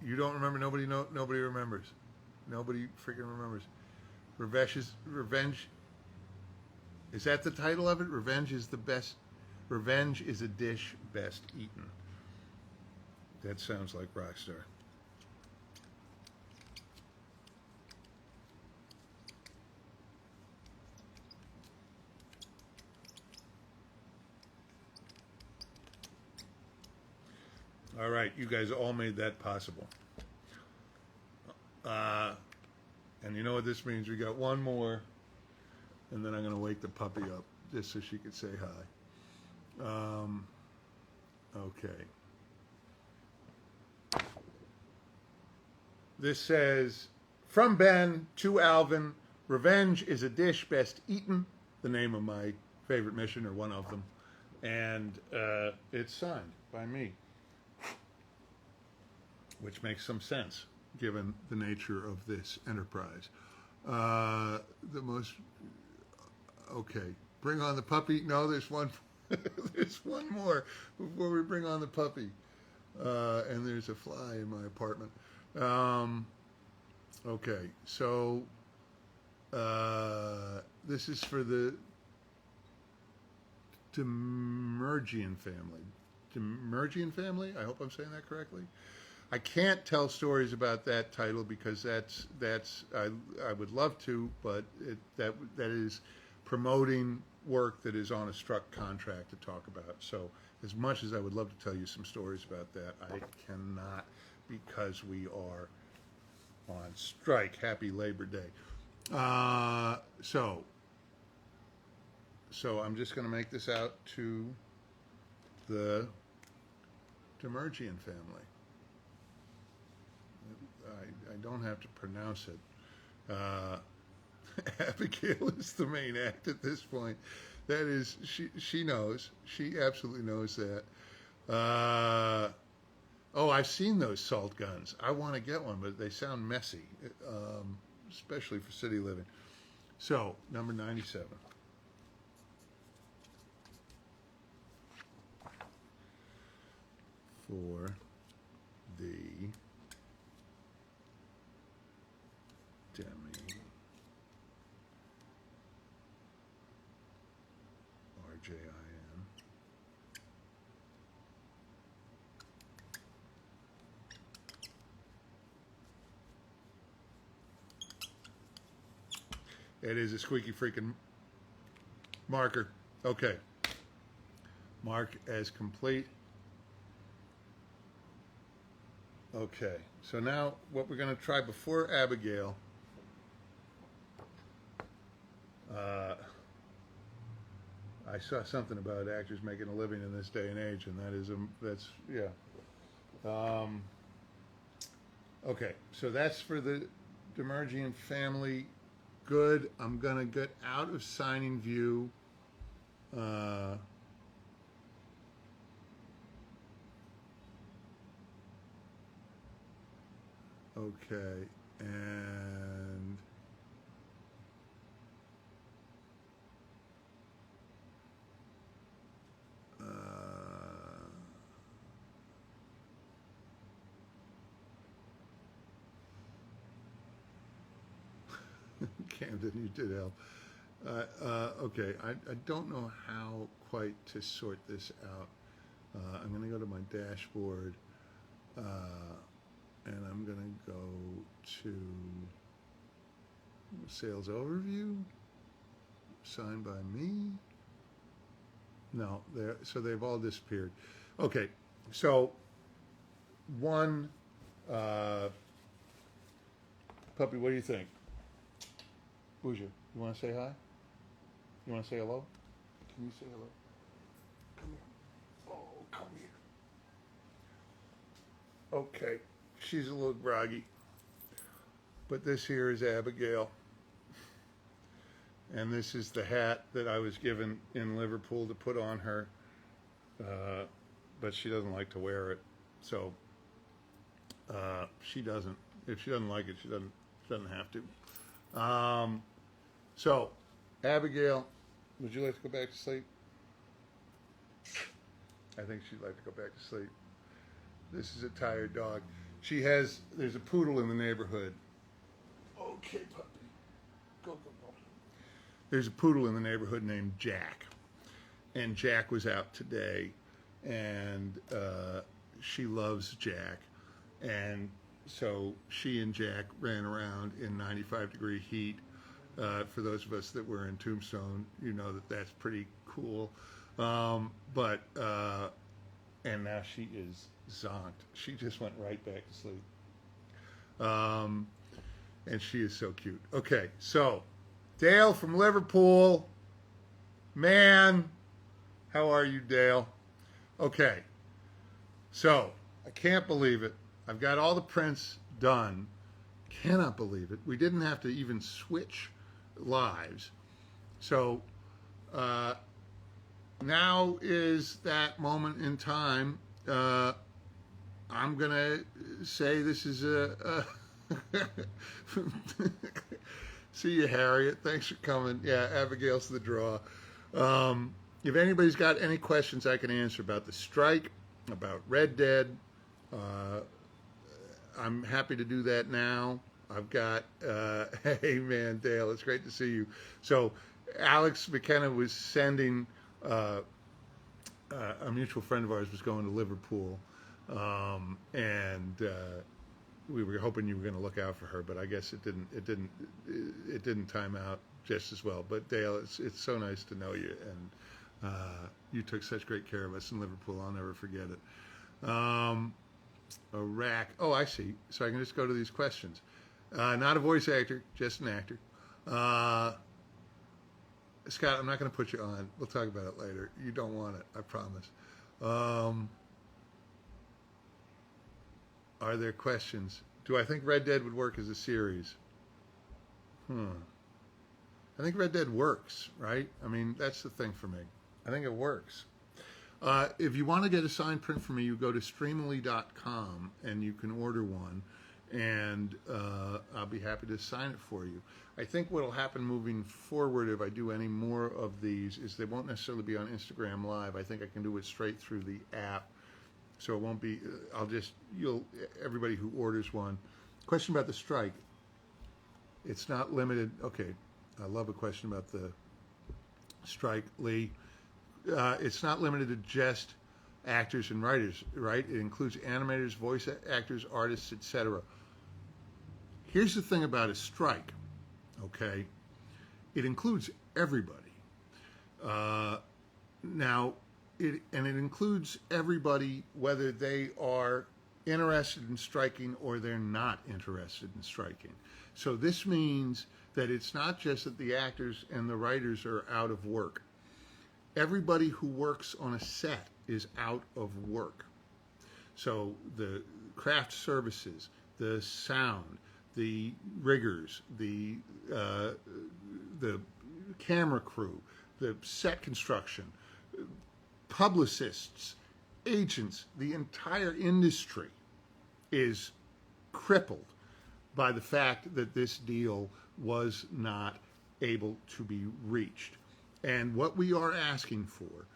You don't remember? Nobody remembers. Nobody freaking remembers. Revenge. Is that the title of it? Revenge is the best. Revenge is a dish best eaten. That sounds like Rockstar. All right, you guys all made that possible. And you know what this means? We got one more, and then I'm going to wake the puppy up just so she could say hi. Okay. This says, from Ben to Alvin, revenge is a dish best eaten, the name of my favorite mission, or one of them. And it's signed by me, which makes some sense given the nature of this enterprise. Okay, bring on the puppy. No, there's one, there's one more before we bring on the puppy. And there's a fly in my apartment. Okay, so this is for the Demergian family. Demergian family? I hope I'm saying that correctly. I can't tell stories about that title because that's I would love to, but that is promoting work that is on a struck contract to talk about. So as much as I would love to tell you some stories about that, I cannot because we are on strike. Happy Labor Day. So I'm just going to make this out to the Demergian family. I don't have to pronounce it. Abigail is the main act at this point. That is, she knows. She absolutely knows that. Oh, I've seen those salt guns. I want to get one, but they sound messy, especially for city living. So, number 97. For the Demi RJIN. It is a squeaky freaking marker. Okay. Mark as complete. Okay. So now what we're going to try before Abigail. I saw something about actors making a living in this day and age, and okay, so that's for the Demergian family. Good. I'm gonna get out of signing view. Okay, and Camden, you did help. Okay, I don't know how quite to sort this out. I'm going to go to my dashboard, and I'm going to go to sales overview, signed by me. No, so they've all disappeared. Okay, so one, puppy, what do you think? Bouger, you want to say hi? You want to say hello? Can you say hello? Come here. Oh, come here. Okay, she's a little groggy. But this here is Abigail. And this is the hat that I was given in Liverpool to put on her. But she doesn't like to wear it. So she doesn't. If she doesn't like it, she doesn't have to. So, Abigail, would you like to go back to sleep? I think she'd like to go back to sleep. This is a tired dog. There's a poodle in the neighborhood. Okay, puppy. Go. There's a poodle in the neighborhood named Jack. And Jack was out today. And she loves Jack. And so she and Jack ran around in 95-degree heat. For those of us that were in Tombstone, you know that that's pretty cool. And now she is zonked. She just went right back to sleep. And she is so cute. Okay, so Dale from Liverpool. Man, how are you, Dale? Okay, so I can't believe it. I've got all the prints done. Cannot believe it. We didn't have to even switch lives. So now is that moment in time. I'm going to say this is a see you, Harriet. Thanks for coming. Yeah, Abigail's the draw. If anybody's got any questions I can answer about the strike, about Red Dead, I'm happy to do that now. I've got, hey man, Dale, it's great to see you. So Alex McKenna was sending, a mutual friend of ours was going to Liverpool, and we were hoping you were going to look out for her, but I guess it didn't time out just as well. But Dale, it's so nice to know you, and you took such great care of us in Liverpool. I'll never forget it. Iraq. Oh, I see. So I can just go to these questions. Not a voice actor, just an actor. Scott, I'm not going to put you on. We'll talk about it later. You don't want it, I promise. Are there questions? Do I think Red Dead would work as a series? I think Red Dead works, right? I mean, that's the thing for me. I think it works. If you want to get a signed print from me, you go to streamily.com and you can order one, and I'll be happy to sign it for you. I think what will happen moving forward if I do any more of these is they won't necessarily be on Instagram Live. I think I can do it straight through the app, so it won't be. Everybody who orders one. Question about the strike. It's not limited. Okay, I love a question about the strike, Lee. It's not limited to just actors and writers, right? It includes animators, voice actors, artists, etc. Here's the thing about a strike, okay? It includes everybody. It includes everybody whether they are interested in striking or they're not interested in striking. So this means that it's not just that the actors and the writers are out of work. Everybody who works on a set is out of work. So the craft services, the sound, the riggers, the camera crew, the set construction, publicists, agents, the entire industry is crippled by the fact that this deal was not able to be reached. And what we are asking for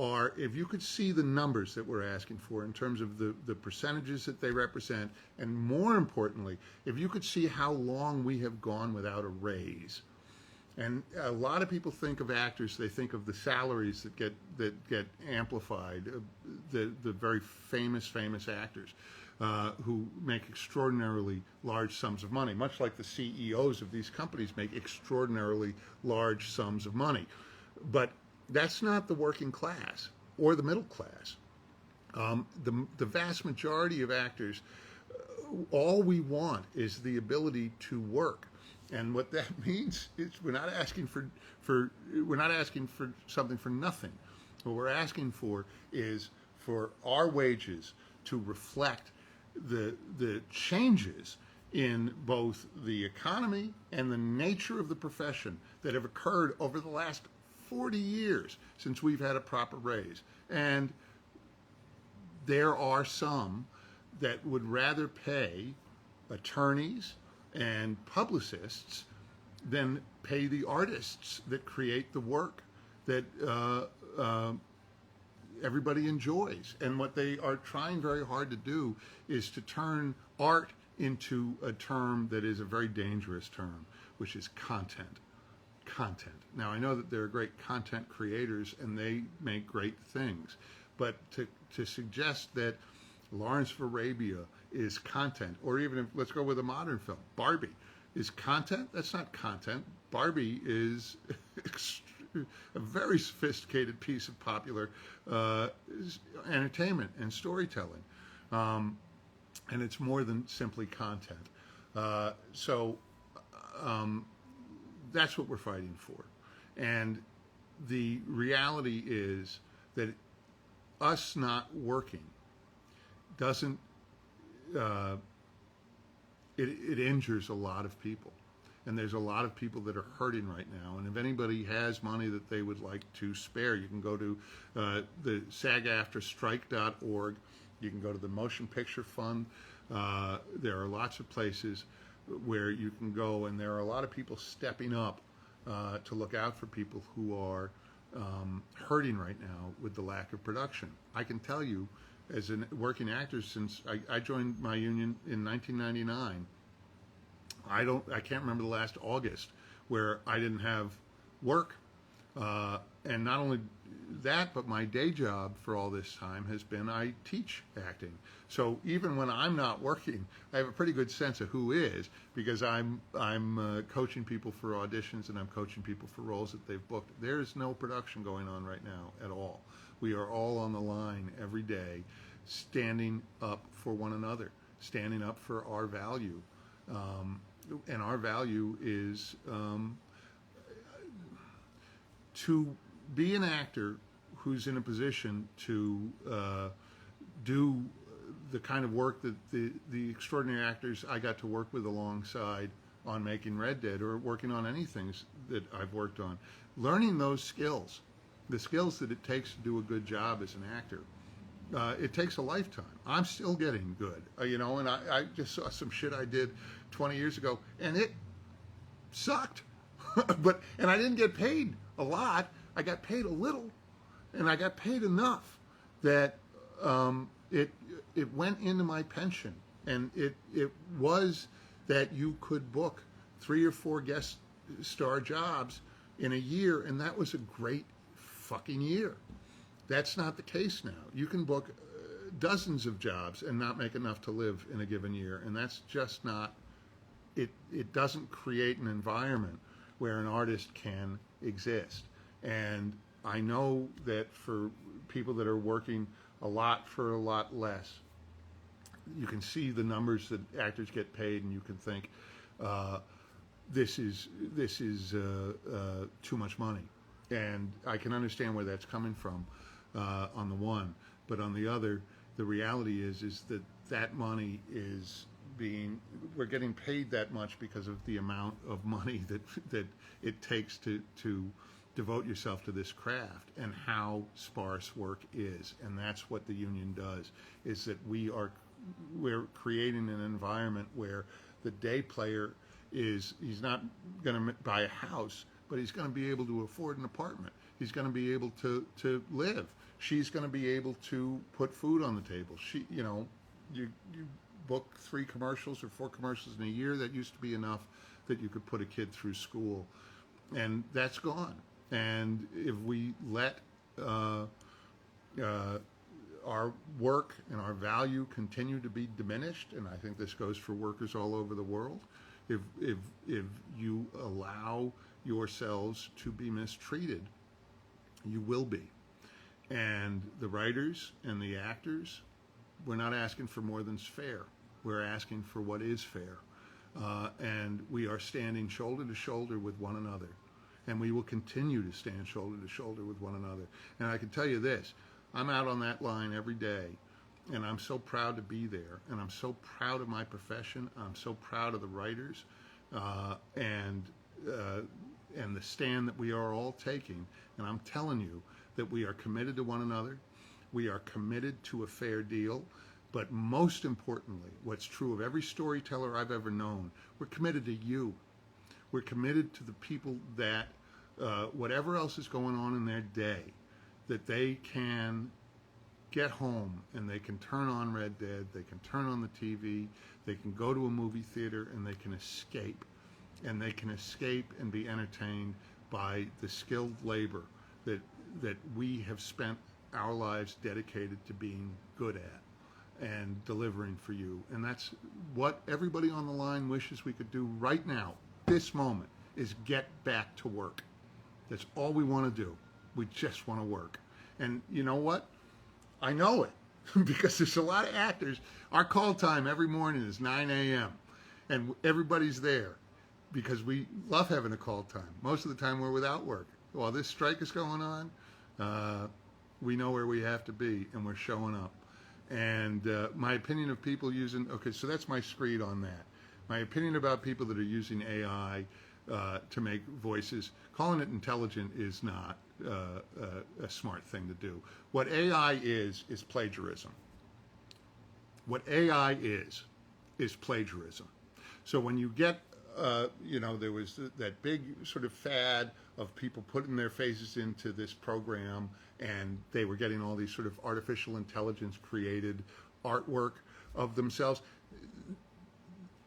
are, if you could see the numbers that we're asking for in terms of the percentages that they represent, and more importantly, if you could see how long we have gone without a raise. And a lot of people think of actors, they think of the salaries that get amplified, the very famous actors who make extraordinarily large sums of money, much like the CEOs of these companies make extraordinarily large sums of money. But that's not the working class or the middle class. The vast majority of actors, all we want is the ability to work. And what that means is we're not asking for something for nothing. What we're asking for is for our wages to reflect the changes in both the economy and the nature of the profession that have occurred over the last 40 years since we've had a proper raise. And there are some that would rather pay attorneys and publicists than pay the artists that create the work that everybody enjoys. And what they are trying very hard to do is to turn art into a term that is a very dangerous term, which is content. Content. Now, I know that there are great content creators and they make great things, but to suggest that Lawrence of Arabia is content, or even if, let's go with a modern film, Barbie is content. That's not content. Barbie is a very sophisticated piece of popular entertainment and storytelling, and it's more than simply content. That's what we're fighting for. And the reality is that us not working doesn't, it injures a lot of people. And there's a lot of people that are hurting right now. And if anybody has money that they would like to spare, you can go to the SAG-AFTRA-strike.org. You can go to the Motion Picture Fund. There are lots of places where you can go, and there are a lot of people stepping up to look out for people who are hurting right now with the lack of production. I can tell you, as a working actor, since I joined my union in 1999, I can't remember the last August where I didn't have work. And not only that, but my day job for all this time has been I teach acting. So even when I'm not working, I have a pretty good sense of who is, because I'm coaching people for auditions and I'm coaching people for roles that they've booked. There's no production going on right now at all. We are all on the line every day, standing up for one another, standing up for our value. And our value is to be an actor who's in a position to do the kind of work that the extraordinary actors I got to work with alongside on making Red Dead or working on anything that I've worked on. Learning those skills, the skills that it takes to do a good job as an actor, it takes a lifetime. I'm still getting good, and I just saw some shit I did 20 years ago, and it sucked. And I didn't get paid a lot. I got paid a little, and I got paid enough that it went into my pension, and it was that you could book 3 or 4 guest star jobs in a year, and that was a great fucking year. That's not the case now. You can book dozens of jobs and not make enough to live in a given year, and that's just not, it doesn't create an environment where an artist can exist. And I know that for people that are working a lot for a lot less, you can see the numbers that actors get paid, and you can think, this is too much money. And I can understand where that's coming from on the one, but on the other, the reality is that money is we're getting paid that much because of the amount of money that it takes to devote yourself to this craft, and how sparse work is. And that's what the union does, is that we're creating an environment where the day player he's not going to buy a house, but he's going to be able to afford an apartment. He's going to be able to live. She's going to be able to put food on the table. You book 3 commercials or 4 commercials in a year. That used to be enough that you could put a kid through school, and that's gone. And if we let our work and our value continue to be diminished, and I think this goes for workers all over the world, if you allow yourselves to be mistreated, you will be. And the writers and the actors, we're not asking for more than's fair. We're asking for what is fair. And we are standing shoulder to shoulder with one another. And we will continue to stand shoulder to shoulder with one another. And I can tell you this, I'm out on that line every day, and I'm so proud to be there. And I'm so proud of my profession. I'm so proud of the writers and the stand that we are all taking. And I'm telling you that we are committed to one another. We are committed to a fair deal. But most importantly, what's true of every storyteller I've ever known, we're committed to you. We're committed to the people that, whatever else is going on in their day, that they can get home and they can turn on Red Dead, they can turn on the TV, they can go to a movie theater, and they can escape. And they can escape and be entertained by the skilled labor that we have spent our lives dedicated to being good at and delivering for you. And that's what everybody on the line wishes we could do right now, this moment, is get back to work. That's all we want to do. We just want to work. And you know what? I know it because there's a lot of actors. Our call time every morning is 9 a.m. and everybody's there because we love having a call time. Most of the time we're without work. While this strike is going on, we know where we have to be, and we're showing up. And my opinion of people using, okay, so that's my screed on that. My opinion about people that are using AI to make voices, calling it intelligent is not a smart thing to do. What AI is plagiarism. What AI is plagiarism. So when you get, there was that big sort of fad of people putting their faces into this program, and they were getting all these sort of artificial intelligence created artwork of themselves.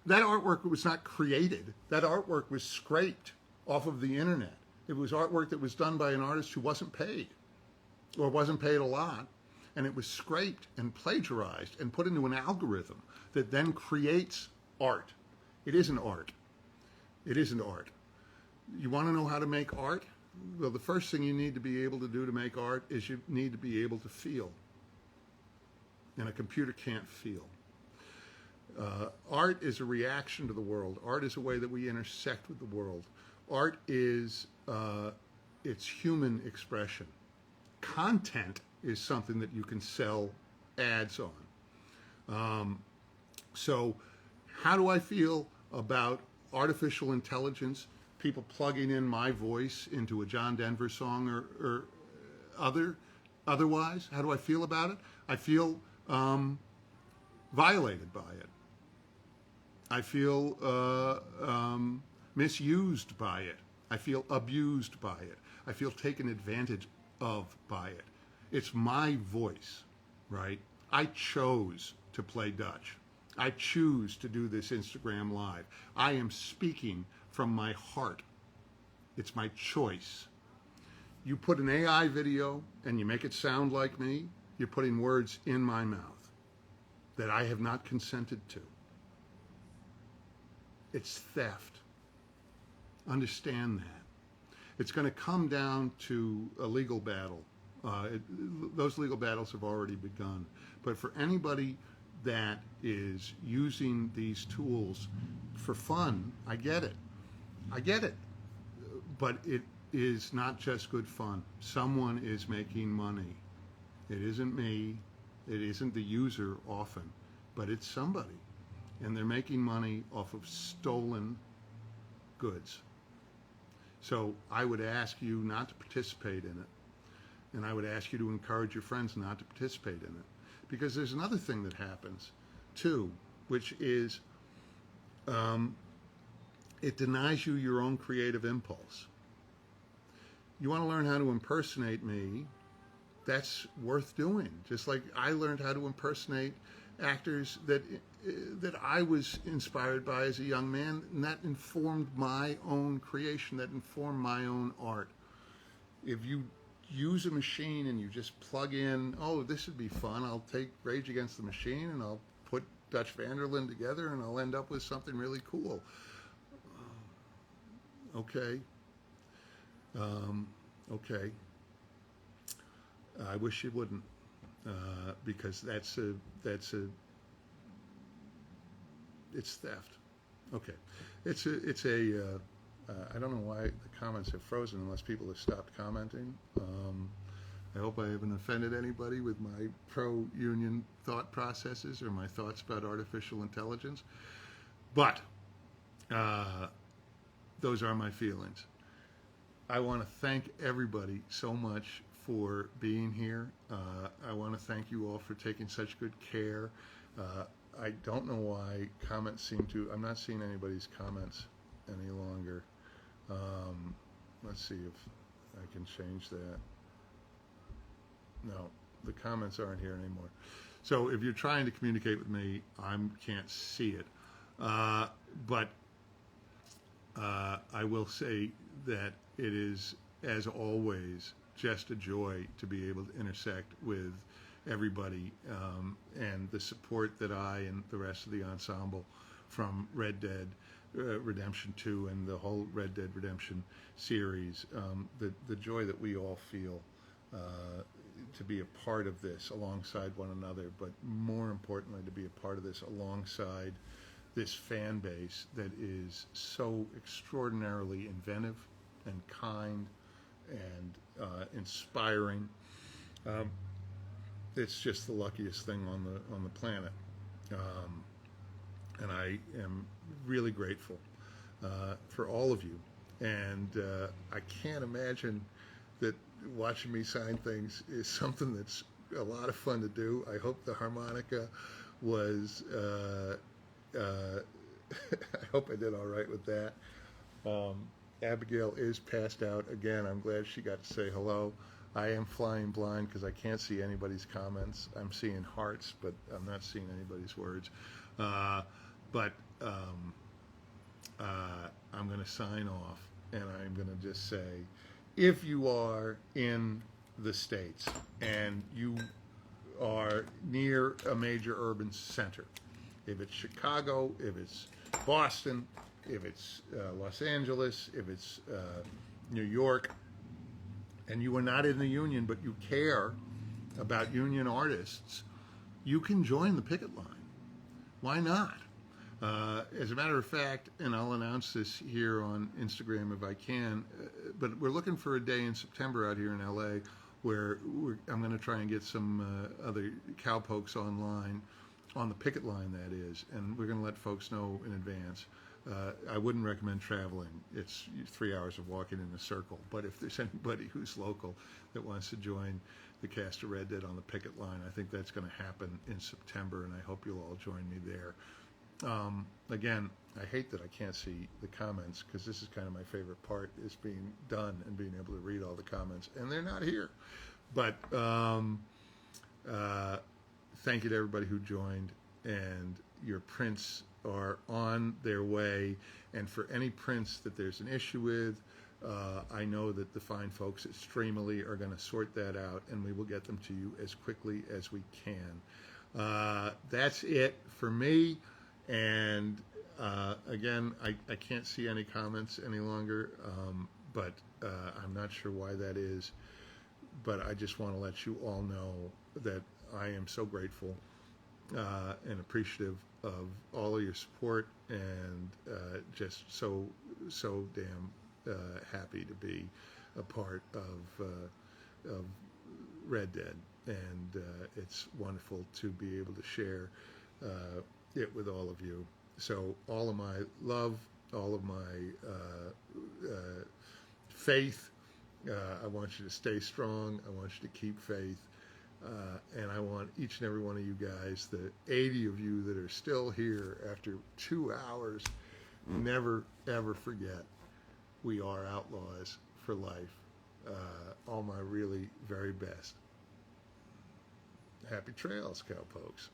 That artwork was not created. That artwork was scraped off of the internet. It was artwork that was done by an artist who wasn't paid, or wasn't paid a lot, and it was scraped and plagiarized and put into an algorithm that then creates art. It isn't art. It isn't art. You want to know how to make art? Well, the first thing you need to be able to do to make art is you need to be able to feel. And a computer can't feel. Art is a reaction to the world. Art is a way that we intersect with the world. Art is it's human expression. Content is something that you can sell ads on. So how do I feel about artificial intelligence, people plugging in my voice into a John Denver song or otherwise. How do I feel about it? I feel violated by it. I feel misused by it. I feel abused by it. I feel taken advantage of by it. It's my voice, right? I chose to play Dutch. I choose to do this Instagram Live. I am speaking from my heart. It's my choice. You put an AI video and you make it sound like me, you're putting words in my mouth that I have not consented to. It's theft. Understand that. It's going to come down to a legal battle. Those legal battles have already begun. But for anybody that is using these tools for fun, I get it. I get it. But it is not just good fun. Someone is making money. It isn't me. It isn't the user often, but it's somebody. And they're making money off of stolen goods. So I would ask you not to participate in it. And I would ask you to encourage your friends not to participate in it. Because there's another thing that happens, too, which is it denies you your own creative impulse. You want to learn how to impersonate me, that's worth doing. Just like I learned how to impersonate actors that I was inspired by as a young man, and that informed my own creation, that informed my own art. If you use a machine and you just plug in, oh, this would be fun, I'll take Rage Against the Machine and I'll put Dutch Vanderlyn together and I'll end up with something really cool. Okay. Okay. I wish you wouldn't, because it's theft. Okay. I don't know why the comments have frozen unless people have stopped commenting. I hope I haven't offended anybody with my pro-union thought processes or my thoughts about artificial intelligence. But those are my feelings. I want to thank everybody so much for being here. I want to thank you all for taking such good care. I don't know why comments I'm not seeing anybody's comments any longer. Let's see if I can change that. No, the comments aren't here anymore. So if you're trying to communicate with me, I can't see it. But I will say that it is, as always, just a joy to be able to intersect with everybody, and the support that I and the rest of the ensemble from Red Dead Redemption 2 and the whole Red Dead Redemption series, the joy that we all feel to be a part of this alongside one another, but more importantly to be a part of this alongside this fan base that is so extraordinarily inventive and kind and inspiring. It's just the luckiest thing on the planet, and I am really grateful for all of you. And I can't imagine that watching me sign things is something that's a lot of fun to do. I hope the harmonica was. I hope I did all right with that. Abigail is passed out again. I'm glad she got to say hello. I am flying blind because I can't see anybody's comments. I'm seeing hearts, but I'm not seeing anybody's words. But I'm going to sign off, and I'm going to just say, if you are in the States and you are near a major urban center, if it's Chicago, if it's Boston, if it's Los Angeles, if it's New York, and you are not in the union but you care about union artists, you can join the picket line. Why not? As a matter of fact, and I'll announce this here on Instagram if I can, but we're looking for a day in September out here in LA where I'm going to try and get some other cowpokes online, on the picket line that is, and we're going to let folks know in advance. I wouldn't recommend traveling. It's 3 hours of walking in a circle. But if there's anybody who's local that wants to join the cast of Red Dead on the picket line, I think that's going to happen in September, and I hope you'll all join me there. Again, I hate that I can't see the comments, because this is kind of my favorite part, is being done and being able to read all the comments, and they're not here. But thank you to everybody who joined, and your prints are on their way. And for any prints that there's an issue with, I know that the fine folks at Streamily are going to sort that out, and we will get them to you as quickly as we can. That's it for me. And again, I can't see any comments any longer, but I'm not sure why that is. But I just want to let you all know that I am so grateful and appreciative of all of your support, and just so damn happy to be a part of Red Dead, and it's wonderful to be able to share it with all of you. So all of my love, all of my faith, I want you to stay strong. I want you to keep faith. And I want each and every one of you guys, the 80 of you that are still here after 2 hours, never, ever forget, we are outlaws for life. All my really very best. Happy trails, cowpokes.